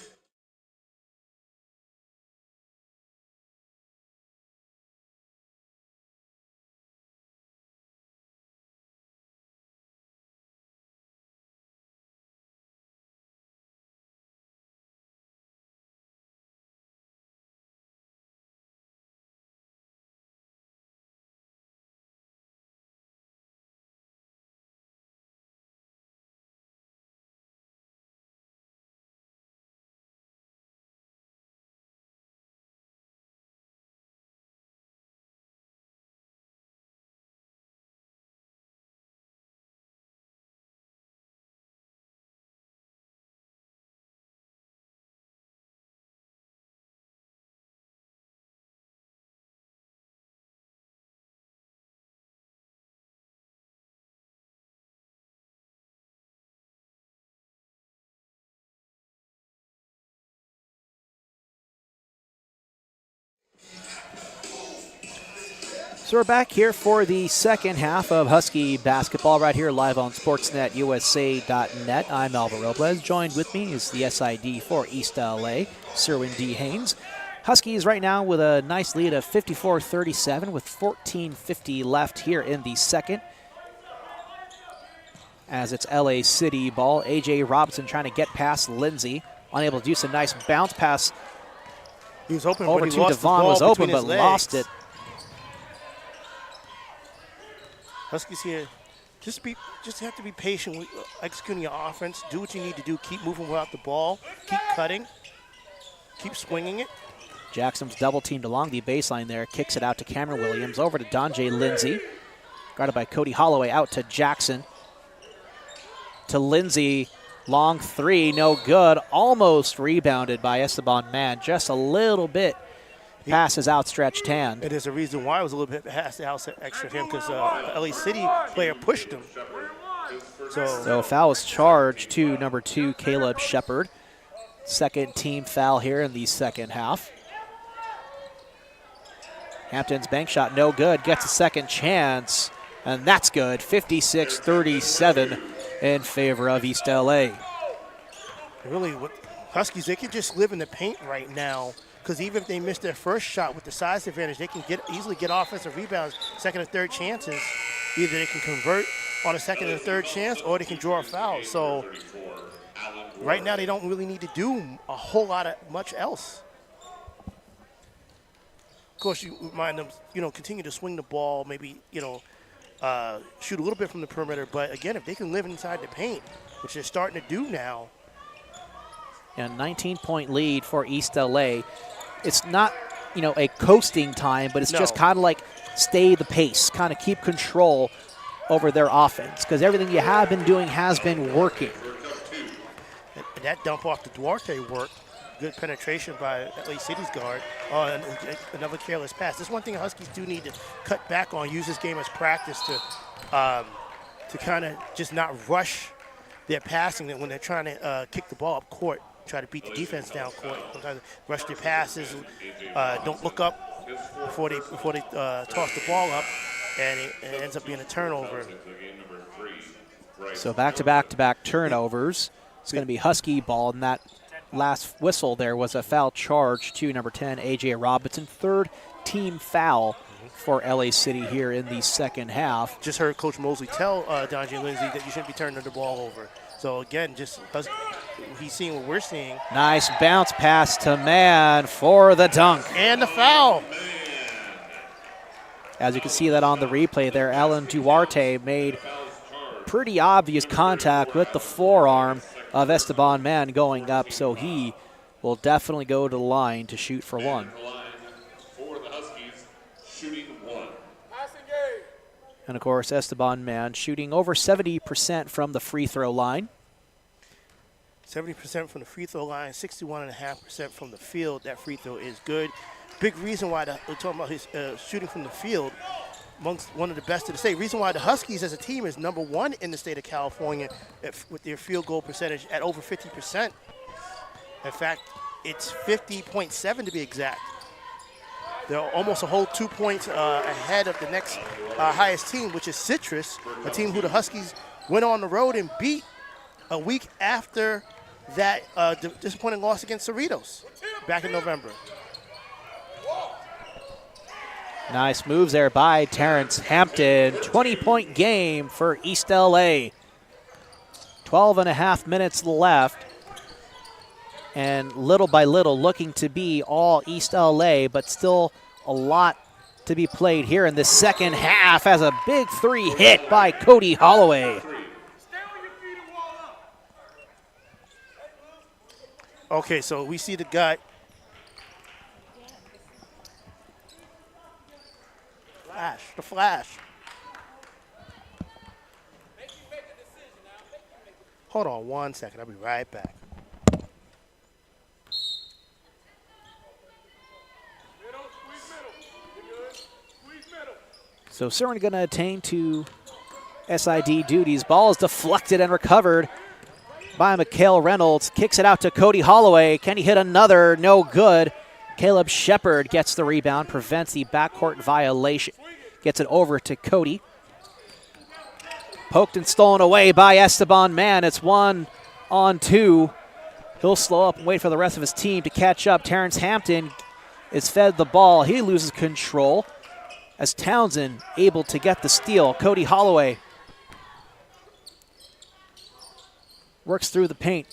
So we're back here for the second half of Husky basketball right here live on SportsNetUSA.net. I'm Alvaro Robles. Joined with me is the SID for East LA, Sirwin D. Haynes. Huskies right now with a nice lead of 54-37 with 14:50 left here in the second. As it's LA City ball, A.J. Robinson trying to get past Lindsay. Unable to do some nice bounce pass. He was open, over but he to lost Devon, the ball was open but legs. lost it. Huskies here, just have to be patient with executing your offense. Do what you need to do. Keep moving without the ball. Keep cutting. Keep swinging it. Jackson's double teamed along the baseline there. Kicks it out to Cameron Williams. Over to Donjay Lindsay. Guarded by Cody Holloway. Out to Jackson. To Lindsay. Long three. No good. Almost rebounded by Esteban Mann. Just a little bit past his outstretched hand. And there's a reason why it was a little bit past the extra hand because LA City player pushed him. So a foul was charged to number 2, Caleb Shepard. Second team foul here in the second half. Hampton's bank shot no good. Gets a second chance, and that's good. 56-37 in favor of East LA. Really, with Huskies, they can just live in the paint right now because even if they miss their first shot with the size advantage, they can easily get offensive rebounds, second or third chances. Either they can convert on a second or third chance or they can draw a foul. So right now they don't really need to do a whole lot of much else. Of course, you remind them, continue to swing the ball, maybe, shoot a little bit from the perimeter. But, again, if they can live inside the paint, which they're starting to do now. And 19-point lead for East LA. It's not, a coasting time, but it's just kind of like stay the pace, kind of keep control over their offense because everything you have been doing has been working. And that dump off to Duarte worked. Good penetration by LA City's guard. And another careless pass. This one thing the Huskies do need to cut back on, use this game as practice to kind of just not rush their passing when they're trying to kick the ball up court, try to beat the defense down court. Sometimes rush their passes, don't look up before they toss the ball up, and it ends up being a turnover. So back-to-back turnovers. It's going to be Husky ball, and that last whistle there was a foul charge to number 10, A.J. Robinson. Third team foul for LA City here in the second half. Just heard Coach Mosley tell Donjay Lindsay that you shouldn't be turning the ball over. So, again, he's seeing what we're seeing. Nice bounce pass to Mann for the dunk. And the foul. As you can see that on the replay there, Alan Duarte made pretty obvious contact with the forearm of Esteban Mann going up, so he will definitely go to the line to shoot for one. And, of course, Esteban Mann shooting over 70% from the free throw line. 70% from the free throw line, 61.5% from the field. That free throw is good. Big reason why we're talking about his shooting from the field, amongst one of the best in the state. Reason why the Huskies as a team is number 1 in the state of California with their field goal percentage at over 50%. In fact, it's 50.7 to be exact. They're almost a whole 2 points ahead of the next highest team, which is Citrus, a team who the Huskies went on the road and beat a week after that disappointing loss against Cerritos back in November. Nice moves there by Terrence Hampton. 20-point game for East LA. 12.5 minutes left. And little by little looking to be all East LA, but still a lot to be played here in the second half as a big three hit by Cody Holloway. Okay, so we see the guy. The flash. Hold on 1 second. I'll be right back. So Cerwin going to attain to SID duties. Ball is deflected and recovered by Mikhail Reynolds. Kicks it out to Cody Holloway. Can he hit another? No good. Caleb Shepard gets the rebound, prevents the backcourt violation. Gets it over to Cody. Poked and stolen away by Esteban Mann. It's 1-on-2. He'll slow up and wait for the rest of his team to catch up. Terrence Hampton is fed the ball. He loses control as Townsend able to get the steal. Cody Holloway works through the paint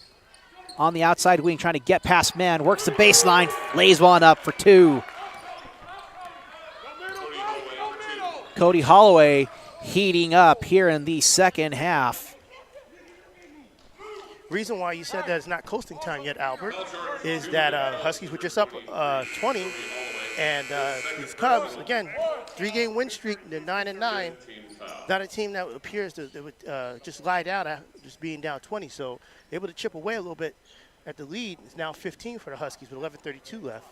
on the outside wing, trying to get past Mann. Works the baseline, lays one up for 2. Cody Holloway, heating up here in the second half. Reason why you said that it's not coasting time yet, Albert, is that Huskies were just up 20, and these Cubs, again, 3-game win streak, they're 9-9. Not a team that appears to would just lie down after just being down 20, so able to chip away a little bit at the lead. It's now 15 for the Huskies with 11:32 left.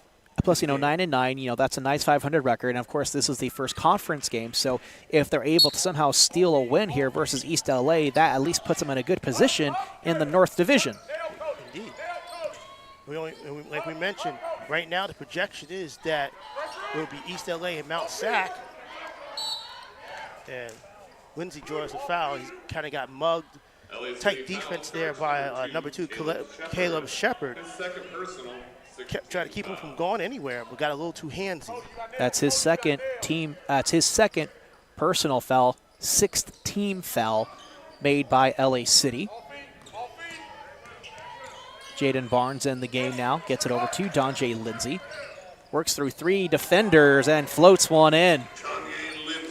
Plus, 9-9, that's a nice 500 record. And, of course, this is the first conference game. So if they're able to somehow steal a win here versus East LA, that at least puts them in a good position in the North Division. Indeed. Like we mentioned, right now the projection is that it will be East LA and Mount Sac. And Lindsey draws a foul. He's kind of got mugged. Tight defense there by number 2, Caleb Shepard. Kept trying to keep him from going anywhere, but got a little too handsy. That's his second personal foul, 6th team foul made by LA City. Jaden Barnes in the game now, gets it over to Donjay Lindsay. Works through 3 defenders and floats one in.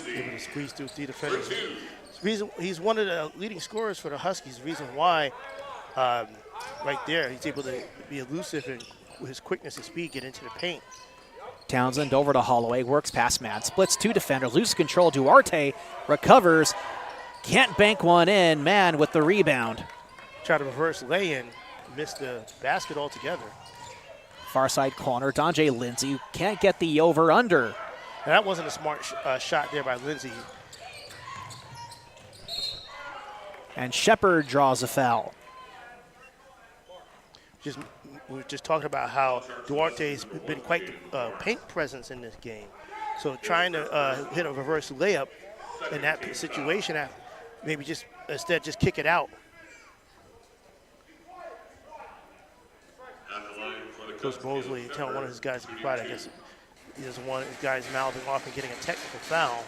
Able to squeeze through 3 defenders. He's one of the leading scorers for the Huskies. The reason why, right there, he's able to be elusive and with his quickness and speed get into the paint. Townsend over to Holloway, works past Mann, splits 2 defenders, loses control. Duarte recovers, can't bank one in. Mann with the rebound. Try to reverse lay-in, missed the basket altogether. Far side corner, Donjay Lindsay can't get the over-under. And that wasn't a smart shot there by Lindsay. And Shepard draws a foul. We were just talking about how Duarte's been quite the paint presence in this game. So trying to hit a reverse layup in that situation, maybe just instead just kick it out. Coach Mosley telling one of his guys to be quiet. I guess he doesn't want his guys mouthing off and getting a technical foul.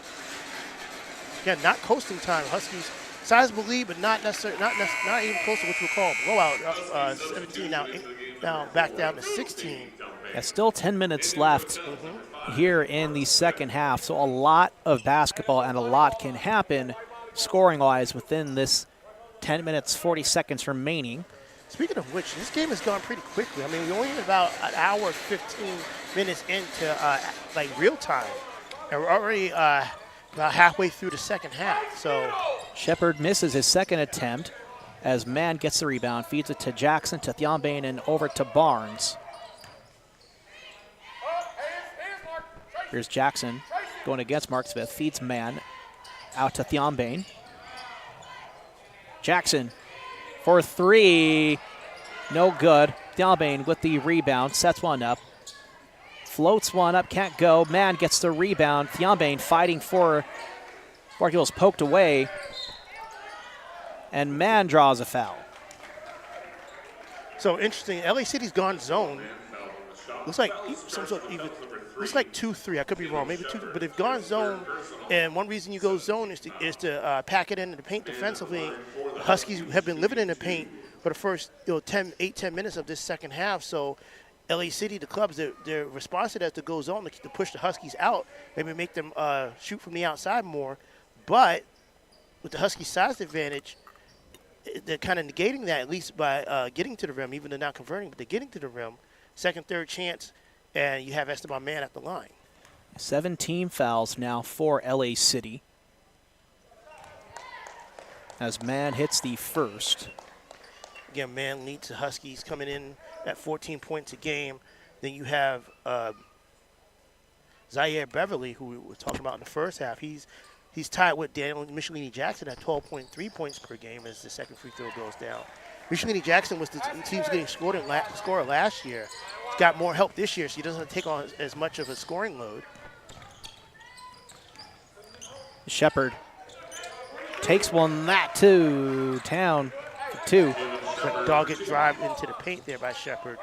Again, not coasting time. Huskies sizable lead, but not necessarily, not even close to what you would call a blowout. 17 now back down to 16. There's still 10 minutes left here in the second half, so a lot of basketball and a lot can happen scoring-wise within this 10 minutes, 40 seconds remaining. Speaking of which, this game has gone pretty quickly. I mean, we're only about an hour, 15 minutes into like real time, and we're already about halfway through the second half. So Shepard misses his second attempt as Mann gets the rebound, feeds it to Jackson, to Thionbain, and over to Barnes. Here's Jackson going against Mark Smith, feeds Mann out to Thionbain. Jackson for 3, no good. Thionbain with the rebound, sets one up. Floats one up, can't go. Mann gets the rebound. Thionbain fighting for Barkill's poked away. And Mann draws a foul. So interesting. LA City's gone zone. Looks like some sort of even. Looks like 2-3. I could be wrong. Maybe 2. But they've gone zone, and one reason you go zone is to pack it into the paint defensively. Huskies have been living in the paint for the first 10 minutes of this second half. So LA City, the clubs, their response to that is to go zone to push the Huskies out, maybe make them shoot from the outside more. But with the Huskies' size advantage, they're kind of negating that, at least by getting to the rim, even though not converting, but they're getting to the rim. Second, third chance, and you have Esteban Mann at the line. 17 fouls now for LA City, as Mann hits the first. Again, Mann leads the Huskies coming in at 14 points a game. Then you have Zaire Beverly, who we were talking about in the first half. He's tied with Daniel Michelini Jackson at 12.3 points per game as the second free throw goes down. Michelini Jackson was the team's getting scorer last year. He's got more help this year, so he doesn't take on as much of a scoring load. Shepard takes one that to town for 2. But dogged drive into the paint there by Shepard.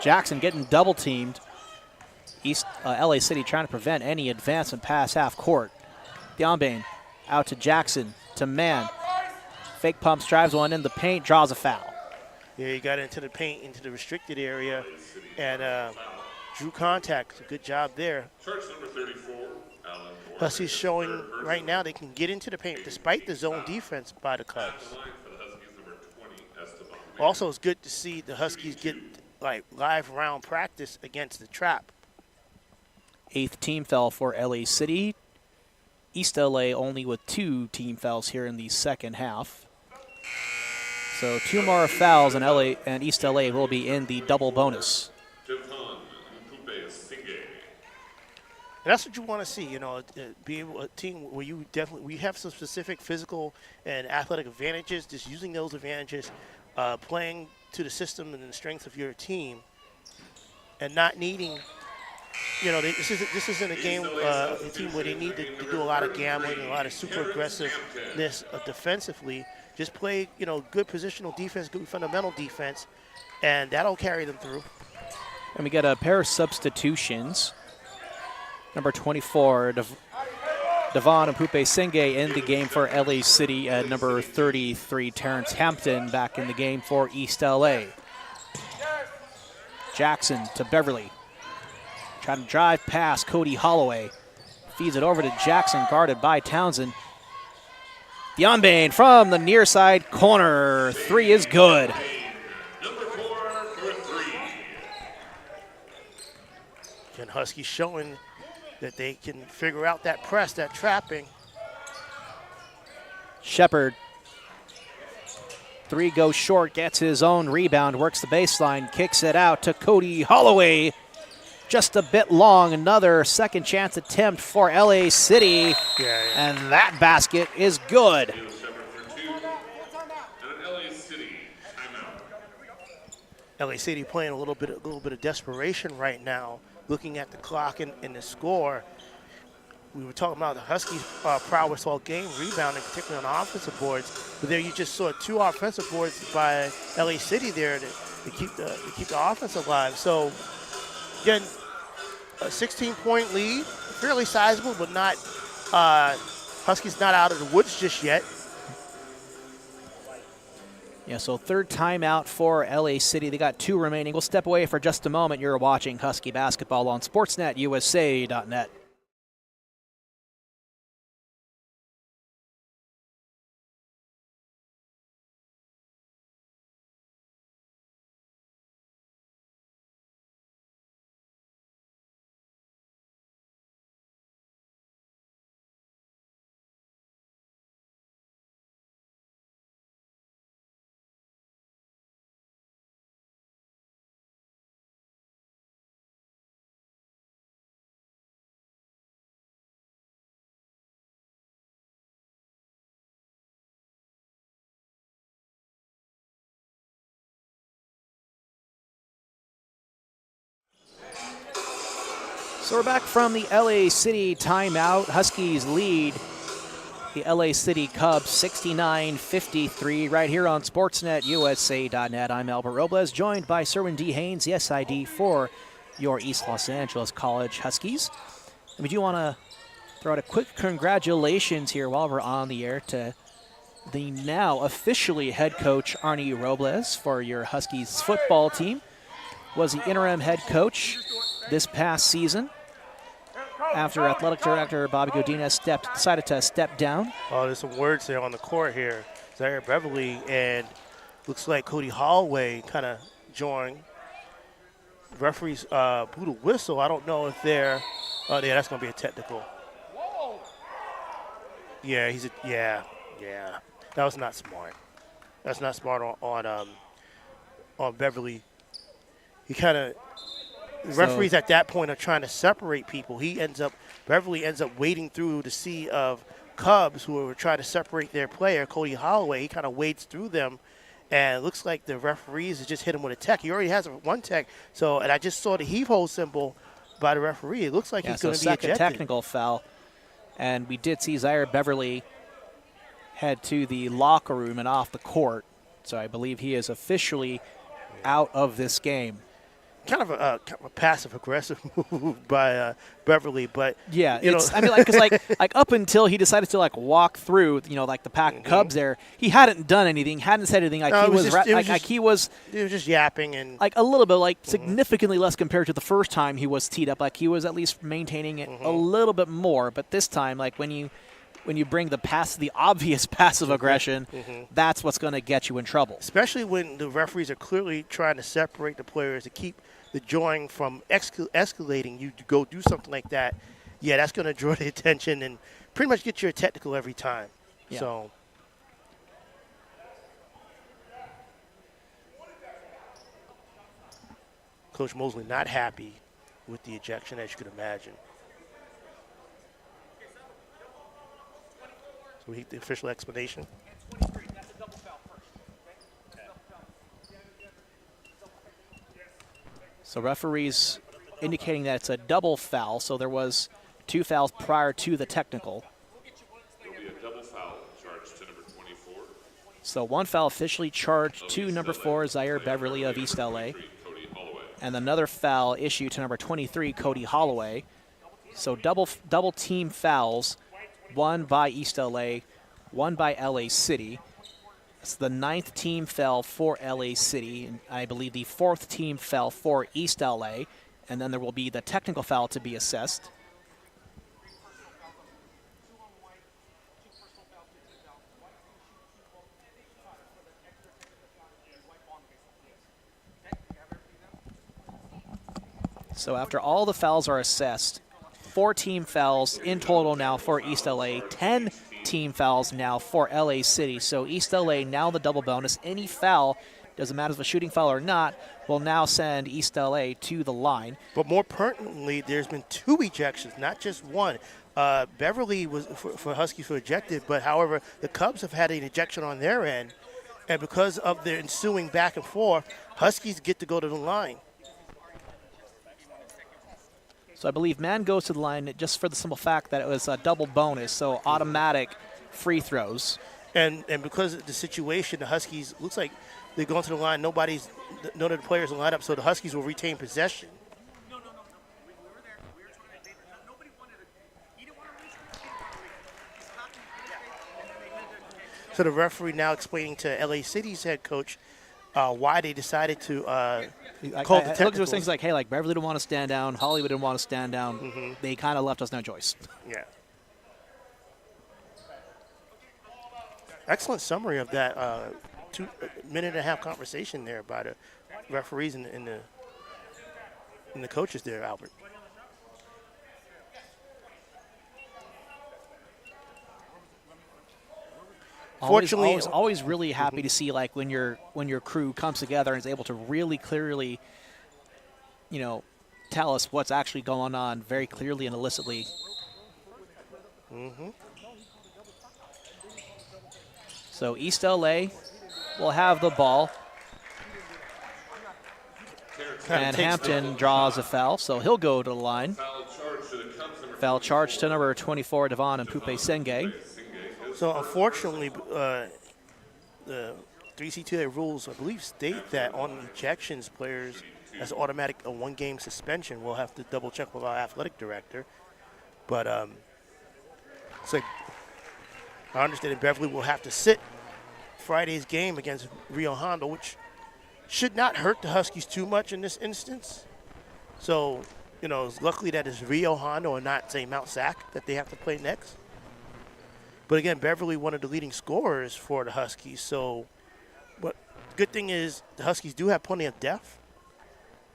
Jackson getting double teamed. LA City trying to prevent any advancement past half court. Thionbain out to Jackson, to Mann. Fake pumps, drives one in the paint, draws a foul. Yeah, he got into the paint, into the restricted area, and drew contact. A good job there. Charge number 34, Alan. Huskies showing right now they can get into the paint despite the zone defense by the Cubs. At the line for the Huskies, number 20, Esteban. Also, it's good to see the Huskies get like live round practice against the trap. 8th team foul for LA City. East LA only with 2 team fouls here in the second half. So 2 more fouls and LA and East LA will be in the double bonus. And that's what you want to see, you know, be able a team where you definitely have some specific physical and athletic advantages, just using those advantages, playing to the system and the strengths of your team, and not needing, you know, this isn't a game, a team where they need to do a lot of gambling and a lot of super aggressiveness defensively. Just play, you know, good positional defense, good fundamental defense, and that'll carry them through. And we get a pair of substitutions. Number 24, Devon and Pupe Singay in the game for LA City, and number 33, Terrence Hampton, back in the game for East LA. Jackson to Beverly. Trying to drive past Cody Holloway. Feeds it over to Jackson, guarded by Townsend. Bionbane from the near side corner. 3 is good. Number 4 for 3. And Huskies showing that they can figure out that press, that trapping. Shepard. 3 goes short, gets his own rebound, works the baseline, kicks it out to Cody Holloway. Just a bit long. Another second chance attempt for LA City. And that basket is good. LA City playing a little bit of desperation right now, looking at the clock and the score. We were talking about the Huskies' prowess all game, rebounding, particularly on the offensive boards. But there you just saw 2 offensive boards by LA City there to keep the offense alive. So again, a 16-point lead, fairly sizable, but not Huskies not out of the woods just yet. Yeah, so 3rd timeout for LA City. They got 2 remaining. We'll step away for just a moment. You're watching Husky basketball on SportsNetUSA.net. So we're back from the LA City timeout. Huskies lead the LA City Cubs 69-53 right here on SportsNetUSA.net. I'm Albert Robles, joined by Serwin D. Haynes, the SID for your East Los Angeles College Huskies. And we do want to throw out a quick congratulations here while we're on the air to the now officially head coach Arnie Robles for your Huskies football team. Was the interim head coach this past season after athletic director Bobby Godinez decided to step down. Oh, there's some words there on the court here. Zaire Beverly and looks like Cody Holloway kind of joined. Referees blew the whistle. I don't know if they're. Oh, yeah, that's going to be a technical. Yeah, yeah. That was not smart. That's not smart on Beverly. He kind of. Referees at that point are trying to separate people. Beverly ends up wading through the sea of Cubs who were trying to separate their player, Cody Holloway. He kind of wades through them, and it looks like the referees just hit him with a tech. He already has one tech. So, and I just saw the heave-ho symbol by the referee. It looks like he's going to be ejected. Second technical foul, and we did see Zaire Beverly head to the locker room and off the court. So I believe he is officially out of this game. kind of a passive-aggressive move by Beverly, but Yeah, you know, I mean, like, 'cause like up until he decided to like walk through, like the pack of Cubs there, he hadn't done anything, hadn't said anything. Like No, he it was was, just- it was like just- he was he was just yapping and like a little bit, like significantly less compared to the first time he was teed up. Like he was at least maintaining it a little bit more. But this time, like when you bring the obvious passive aggression, that's what's going to get you in trouble. especially when the referees are clearly trying to separate the players to keep the join from escalating. You to go do something like that, yeah, that's going to draw the attention and pretty much get you a technical every time. Yeah. So. Coach Mosley not happy with the ejection, as you can imagine. So the official explanation. So referees indicating that it's a double foul. So there was 2 fouls prior to the technical. There'll be a double foul charged to number 24. So 1 foul officially charged to number 4, Zaire Beverly of East LA. Cody Holloway. And another foul issued to number 23, Cody Holloway. So double team fouls, 1 by East LA, 1 by LA City. It's the 9th team foul for LA City, and I believe the 4th team foul for East LA. And then there will be the technical foul to be assessed. So after all the fouls are assessed, 4 team fouls in total now for East LA, 10 team fouls now for LA City. So East LA now the double bonus. Any foul, doesn't matter if it's a shooting foul or not, will now send East LA to the line. But more pertinently, there's been 2 ejections, not just 1. Beverly was for Huskies were ejected, but however, the Cubs have had an ejection on their end, and because of the ensuing back and forth, Huskies get to go to the line. So I believe man goes to the line just for the simple fact that it was a double bonus, so automatic free throws. And because of the situation, the Huskies looks like they're going to the line. None of the players will line up, so the Huskies will retain possession. So the referee now explaining to LA City's head coach why they decided to call the Look at those technicals. things like, hey, like Beverly didn't want to stand down, Hollywood didn't want to stand down. They kind of left us no choice. Yeah. Excellent summary of that 2.5-minute conversation there by the referees and the coaches there, Albert. Fortunately, always really happy to see like when your crew comes together and is able to really clearly, tell us what's actually going on very clearly and illicitly. So East LA will have the ball, and Hampton draws a foul, so he'll go to the line. Foul charge to number 24, Devon and Pupe Senge. So unfortunately, the 3C2A rules, I believe, state that on ejections, players as automatic a 1-game suspension. We'll have to double check with our athletic director. But it's like I understand that Beverly will have to sit Friday's game against Rio Hondo, which should not hurt the Huskies too much in this instance. So, it's luckily that it's Rio Hondo and not, say, Mount Sac that they have to play next. But again, Beverly, one of the leading scorers for the Huskies. So, but good thing is the Huskies do have plenty of depth.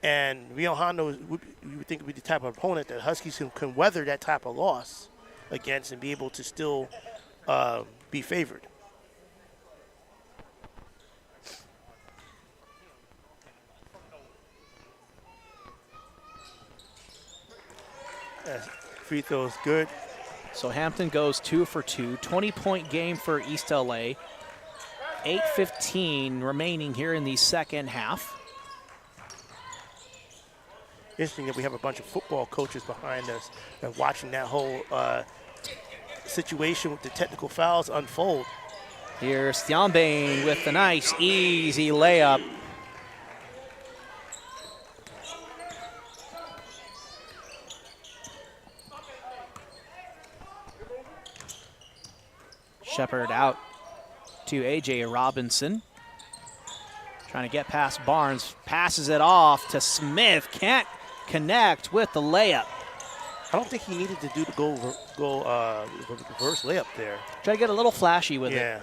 And Rio Hondo, you would think, would be the type of opponent that Huskies can weather that type of loss against and be able to still be favored. Free throw is good. So Hampton goes 2 for 2, 20-point game for East LA. 8:15 remaining here in the second half. Interesting that we have a bunch of football coaches behind us and watching that whole situation with the technical fouls unfold. Here's Stianbane with the nice, easy layup. Shepard out to A.J. Robinson. Trying to get past Barnes. Passes it off to Smith. Can't connect with the layup. I don't think he needed to do the reverse layup there. Try to get a little flashy with it. Yeah.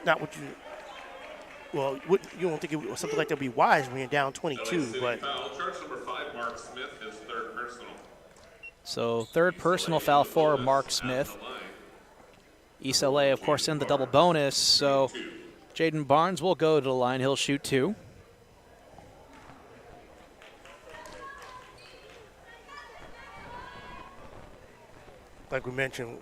Not what you. Well, you don't think something like that would be wise when you're down 22, but. Charge number 5, Mark Smith, his third personal. So third personal foul for Mark Smith. East LA, of course, in the double bonus. So Jaden Barnes will go to the line. He'll shoot 2. Like we mentioned,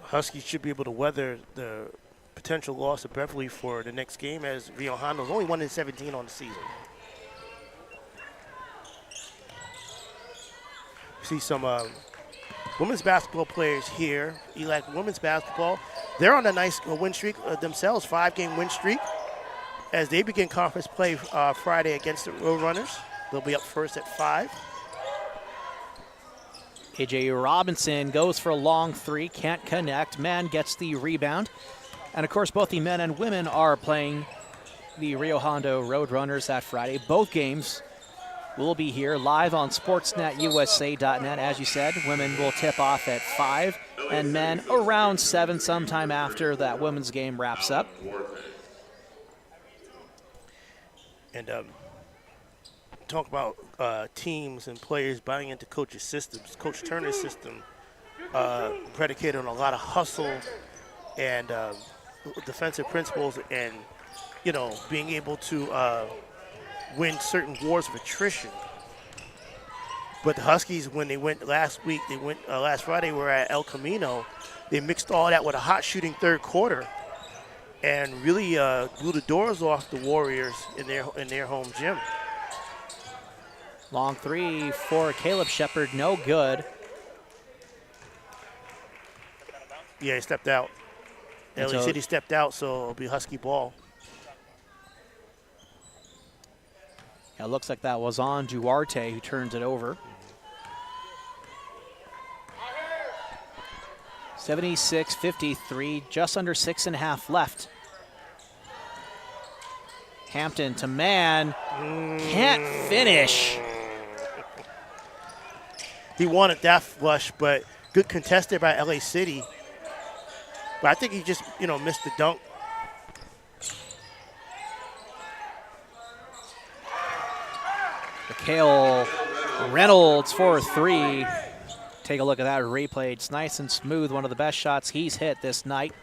Huskies should be able to weather the potential loss of Beverly for the next game, as Rio Hondo's only 1-17 on the season. See some women's basketball players here. ELAC women's basketball. They're on a nice win streak themselves, 5-game win streak, as they begin conference play Friday against the Roadrunners. They'll be up first at 5. A.J. Robinson goes for a long 3, can't connect. Man gets the rebound. And, of course, both the men and women are playing the Rio Hondo Roadrunners that Friday. Both games will be here live on sportsnetusa.net. As you said, women will tip off at 5, and men around 7 sometime after that women's game wraps up. And talk about teams and players buying into coach's systems. Coach Turner's system predicated on a lot of hustle and defensive principles, and being able to win certain wars of attrition. But the Huskies, when they went last week, last Friday, were at El Camino. They mixed all that with a hot shooting third quarter, and really blew the doors off the Warriors in their home gym. Long 3 for Caleb Shepard, no good. Yeah, he stepped out. LA City stepped out, so it'll be Husky ball. It looks like that was on Duarte, who turns it over. 76-53, just under 6.5 left. Hampton to Man, can't finish. He wanted that flush, but good contested by LA City. But I think he just, missed the dunk. Mikhail Reynolds for 3. Take a look at that replay. It's nice and smooth. One of the best shots he's hit this night.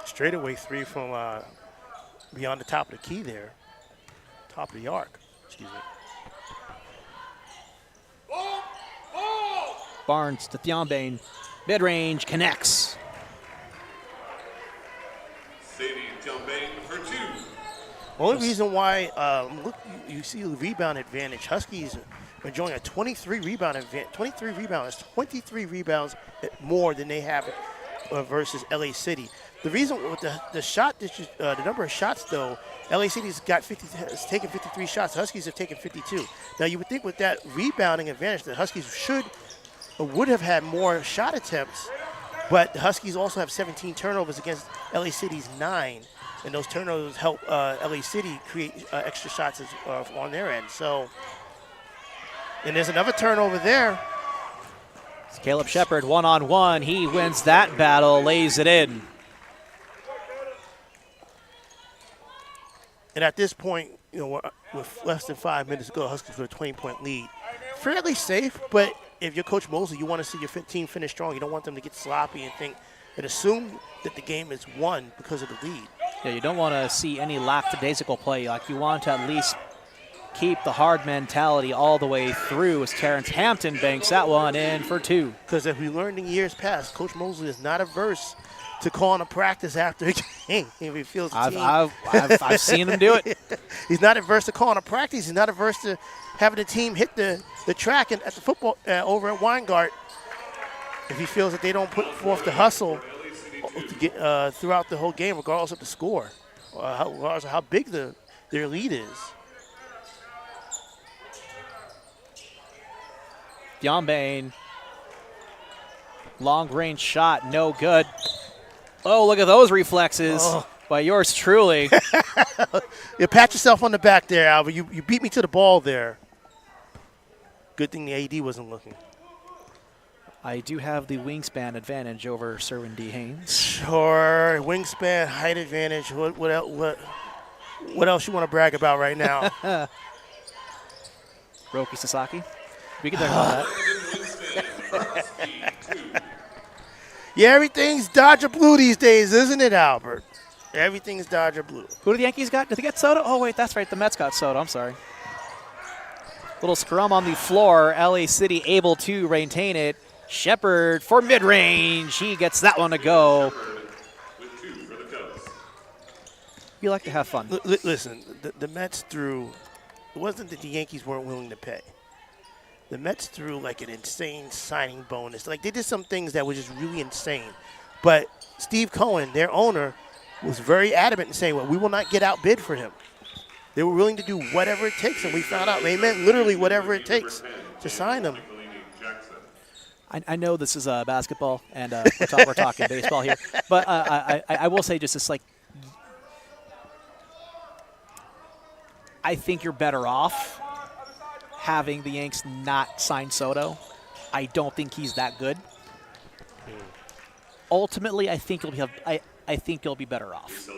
Straightaway 3 from beyond the top of the key there. Top of the arc, excuse me. Barnes to Thionbane. Mid-range connects. Sadie Thionbane for 2. Only reason why, look, you see the rebound advantage. Huskies enjoying a 23 rebound advantage. 23 rebounds more than they have versus LA City. The reason with the shot, the number of shots though, LA City's has taken 53 shots. The Huskies have taken 52. Now you would think with that rebounding advantage, the Huskies would have had more shot attempts, but the Huskies also have 17 turnovers against LA City's 9, and those turnovers help LA City create extra shots on their end. So, and there's another turnover there. It's Caleb Shepard one-on-one. He wins that battle, lays it in. And at this point, with less than 5 minutes to go, Huskies with a 20-point lead. Fairly safe, but if you're Coach Mosley, you want to see your team finish strong. You don't want them to get sloppy and assume that the game is won because of the lead. Yeah, you don't want to see any lackadaisical play. Like, you want to at least keep the hard mentality all the way through, as Terrence Hampton banks that one in for 2. Because if we learned in years past, Coach Mosley is not averse to calling a practice after a game if he feels the team. I've seen him do it. He's not averse to calling a practice. He's not averse to having the team hit the track at the football over at Weingart if he feels that they don't put forth the hustle to get, throughout the whole game, regardless of the score, regardless of how big their lead is. Thionbane, long-range shot, no good. Oh, look at those reflexes Oh. by yours truly. You pat yourself on the back there, Albert. You beat me to the ball there. Good thing the AD wasn't looking. I do have the wingspan advantage over Serwin D. Haynes. Sure, wingspan, height advantage. What else you want to brag about right now? Roki Sasaki. We can talk about that. Yeah, everything's Dodger blue these days, isn't it, Albert? Everything's Dodger blue. Who do the Yankees got? Did they get Soto? Oh, wait, that's right. The Mets got Soto. I'm sorry. Little scrum on the floor. LA City able to maintain it. Shepard for mid-range. He gets that one to go. You like to have fun. Listen, the Mets threw. It wasn't that the Yankees weren't willing to pay. The Mets threw like an insane signing bonus. Like they did some things that were just really insane. But Steve Cohen, their owner, was very adamant in saying, well, we will not get outbid for him. They were willing to do whatever it takes, and we found out they meant literally whatever it takes to sign him. I know this is basketball, and we're talking baseball here, but I will say just this, like, I think you're better off having the Yanks not sign Soto. I don't think he's that good. Ultimately, I think you'll be better off.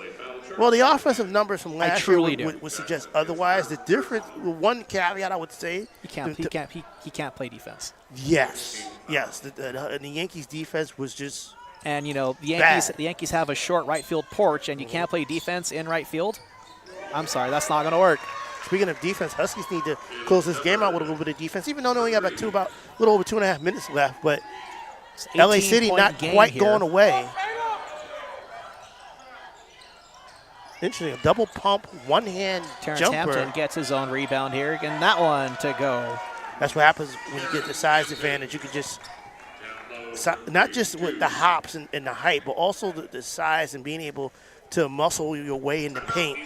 Well, the offensive numbers from last year truly would suggest otherwise. The difference, one caveat I would say, He can't play defense. yes. The Yankees' defense was just. And you know the Bad. Yankees have a short right field porch, and you can't play defense in right field. I'm sorry, that's not going to work. Speaking of defense, Huskies need to close this game out with a little bit of defense, even though they only have a little over 2.5 minutes left. But LA City not quite here. going away. Interesting, a double pump, one-hand Terrence jumper. Hampton gets his own rebound here, and that one to go. That's what happens when you get the size advantage. You can just, not just with the hops and the height, but also the size and being able to muscle your way in the paint.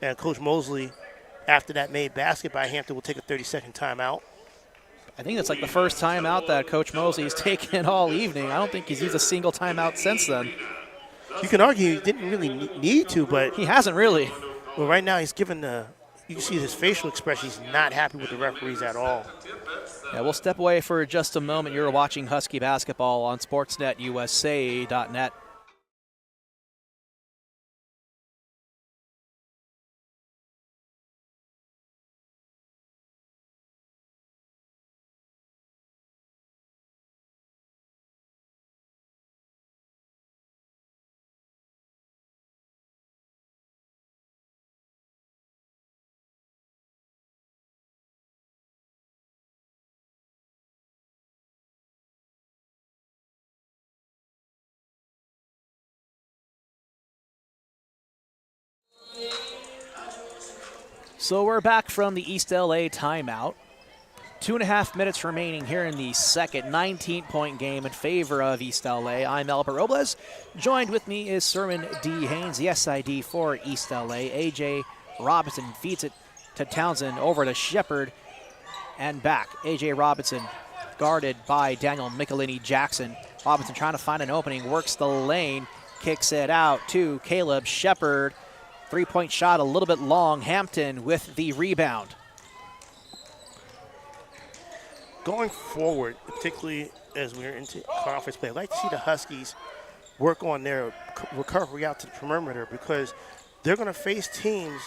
And Coach Mosley, after that made basket by Hampton, will take a 30-second timeout. I think it's like the first timeout that Coach Mosley's taken all evening. I don't think he's used a single timeout since then. You can argue he didn't really need to, but He hasn't really. well, right now he's given you can see his facial expression. He's not happy with the referees at all. Yeah, we'll step away for just a moment. You're watching Husky basketball on SportsNetUSA.net. So we're back from the East LA timeout. 2.5 minutes remaining here in the second 19-point game in favor of East LA. I'm Albert Robles. Joined with me is Serwin D. Haynes, the SID for East LA. A.J. Robinson feeds it to Townsend, over to Shepard, and back. A.J. Robinson guarded by Daniel Michelini-Jackson. Robinson trying to find an opening, works the lane, kicks it out to Caleb Shepard. Three-point shot a little bit long. Hampton with the rebound. Going forward, particularly as we're into conference play, I'd like to see the Huskies work on their recovery out to the perimeter, because they're going to face teams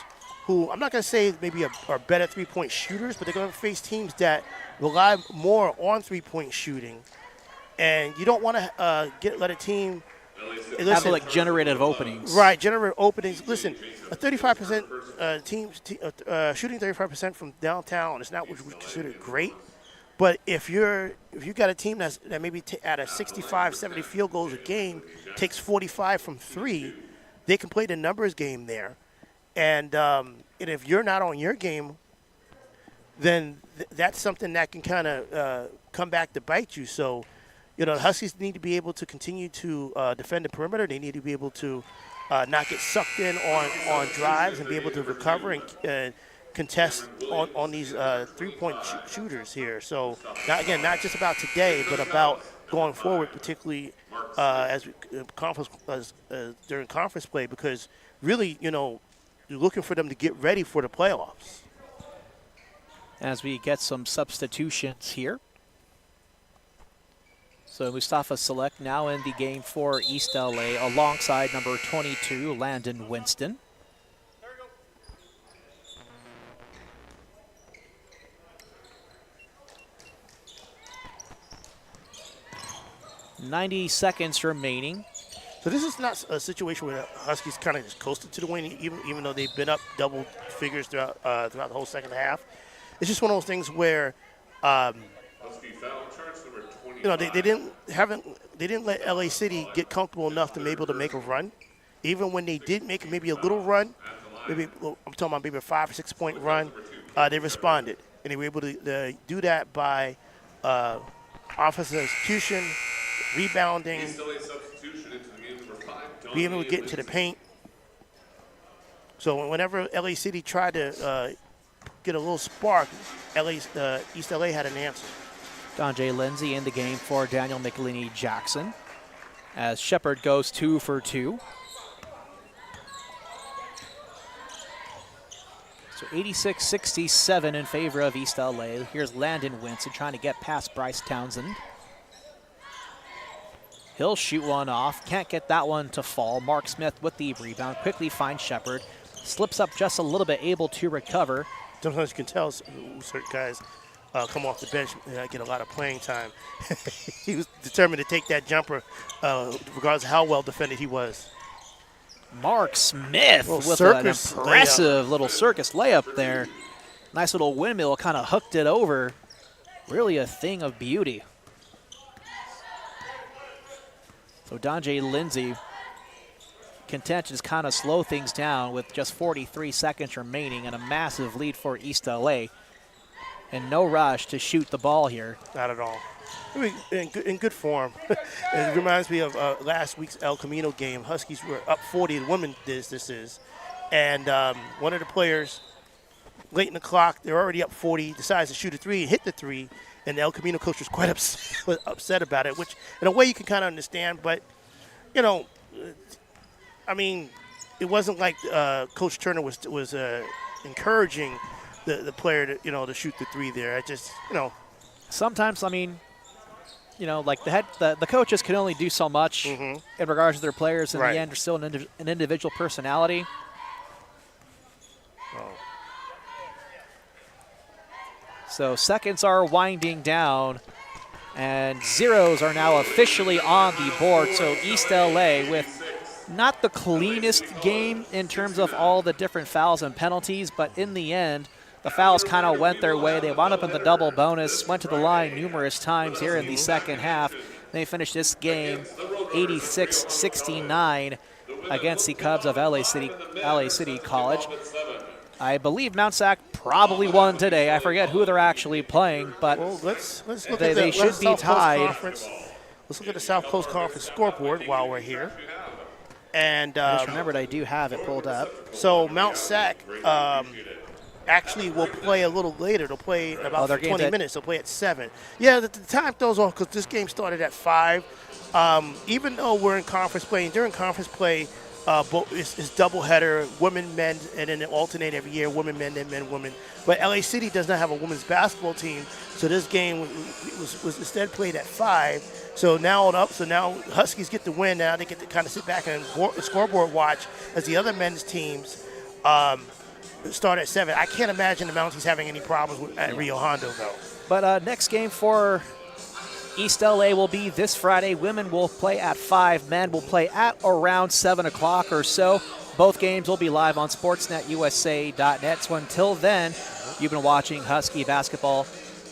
who, I'm not going to say maybe are better three-point shooters, but they're going to face teams that rely more on three-point shooting. And you don't want to let a team Have like generated openings. Right, generate openings. Listen, a 35% team shooting 35% from downtown is not what we consider great. But if you got a team that maybe at a 65, 70 field goals a game takes 45 from three, they can play the numbers game there. And if you're not on your game, then that's something that can kind of come back to bite you. So, you know, the Huskies need to be able to continue to defend the perimeter. They need to be able to not get sucked in on drives and be able to recover and contest on these three-point shooters here. So, not just about today, but about going forward, particularly during conference play, because really, you're looking for them to get ready for the playoffs. As we get some substitutions here. So Mustafa Select now in the game for East LA alongside number 22, Landon Winston. 90 seconds remaining. So this is not a situation where the Huskies kind of just coasted to the win, even though they've been up double figures throughout the whole second half. It's just one of those things where, Husky foul charge number 25. they didn't let LA City get comfortable enough to be able to make a run. Even when they did make maybe a little run, I'm talking about maybe a 5 or 6 point run, they responded, and they were able to do that by offensive execution, rebounding, being able to get into the paint. So whenever LA City tried to get a little spark, East LA had an answer. Donjay Lindsay in the game for Daniel Michelini Jackson as Shepard goes 2 for 2. So 86-67 in favor of East LA. Here's Landon Winston trying to get past Bryce Townsend. He'll shoot one off. Can't get that one to fall. Mark Smith with the rebound. Quickly finds Shepard. Slips up just a little bit, able to recover. Sometimes you can tell certain guys come off the bench and get a lot of playing time. He was determined to take that jumper regardless of how well defended he was. Mark Smith with an impressive little circus layup there. Nice little windmill, kind of hooked it over. Really a thing of beauty. So Donjay Lindsay content to just kind of slow things down with just 43 seconds remaining and a massive lead for East LA. And no rush to shoot the ball here. Not at all. In good form. It reminds me of last week's El Camino game. Huskies were up 40, the women this is. And one of the players, late in the clock, they're already up 40, decides to shoot a three, hit the three, and the El Camino coach was quite upset about it, which in a way you can kind of understand. But, I mean, it wasn't like Coach Turner was encouraging the player to shoot the three there. I just, Sometimes, I mean, like the coaches can only do so much in regards to their players. In the end, they're still an individual personality. Oh. So seconds are winding down, and zeros are now officially on the board. So East LA with not the cleanest game in terms of all the different fouls and penalties, but in the end, the fouls kind of went their way. They wound up in the double bonus, went to the line numerous times here in the second half. They finished this game 86-69 against the Cubs of LA City College. I believe Mount Sac probably won today. I forget who they're actually playing, but let's look they should be tied. Let's look at the South Coast Conference scoreboard while we're here. And just remembered I do have it pulled up. So Mount Sac actually will play a little later. They'll play in about 20 minutes. They'll play at 7. Yeah, the time throws off because this game started at 5. Even though we're in conference play, and during conference play, it's doubleheader, women, men, and then they alternate every year, women, men, then men, women. But LA City does not have a women's basketball team, so this game was instead played at 5. So now Huskies get the win. Now they get to kind of sit back and scoreboard watch as the other men's teams start at 7. I can't imagine the Mounties having any problems at Rio Hondo, though. But next game for East LA will be this Friday. Women will play at 5. Men will play at around 7 o'clock or so. Both games will be live on sportsnetusa.net. So until then, you've been watching Husky basketball.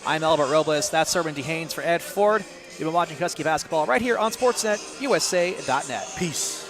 I'm Albert Robles. That's Serban DeHanes for Ed Ford. You've been watching Husky basketball right here on sportsnetusa.net. Peace.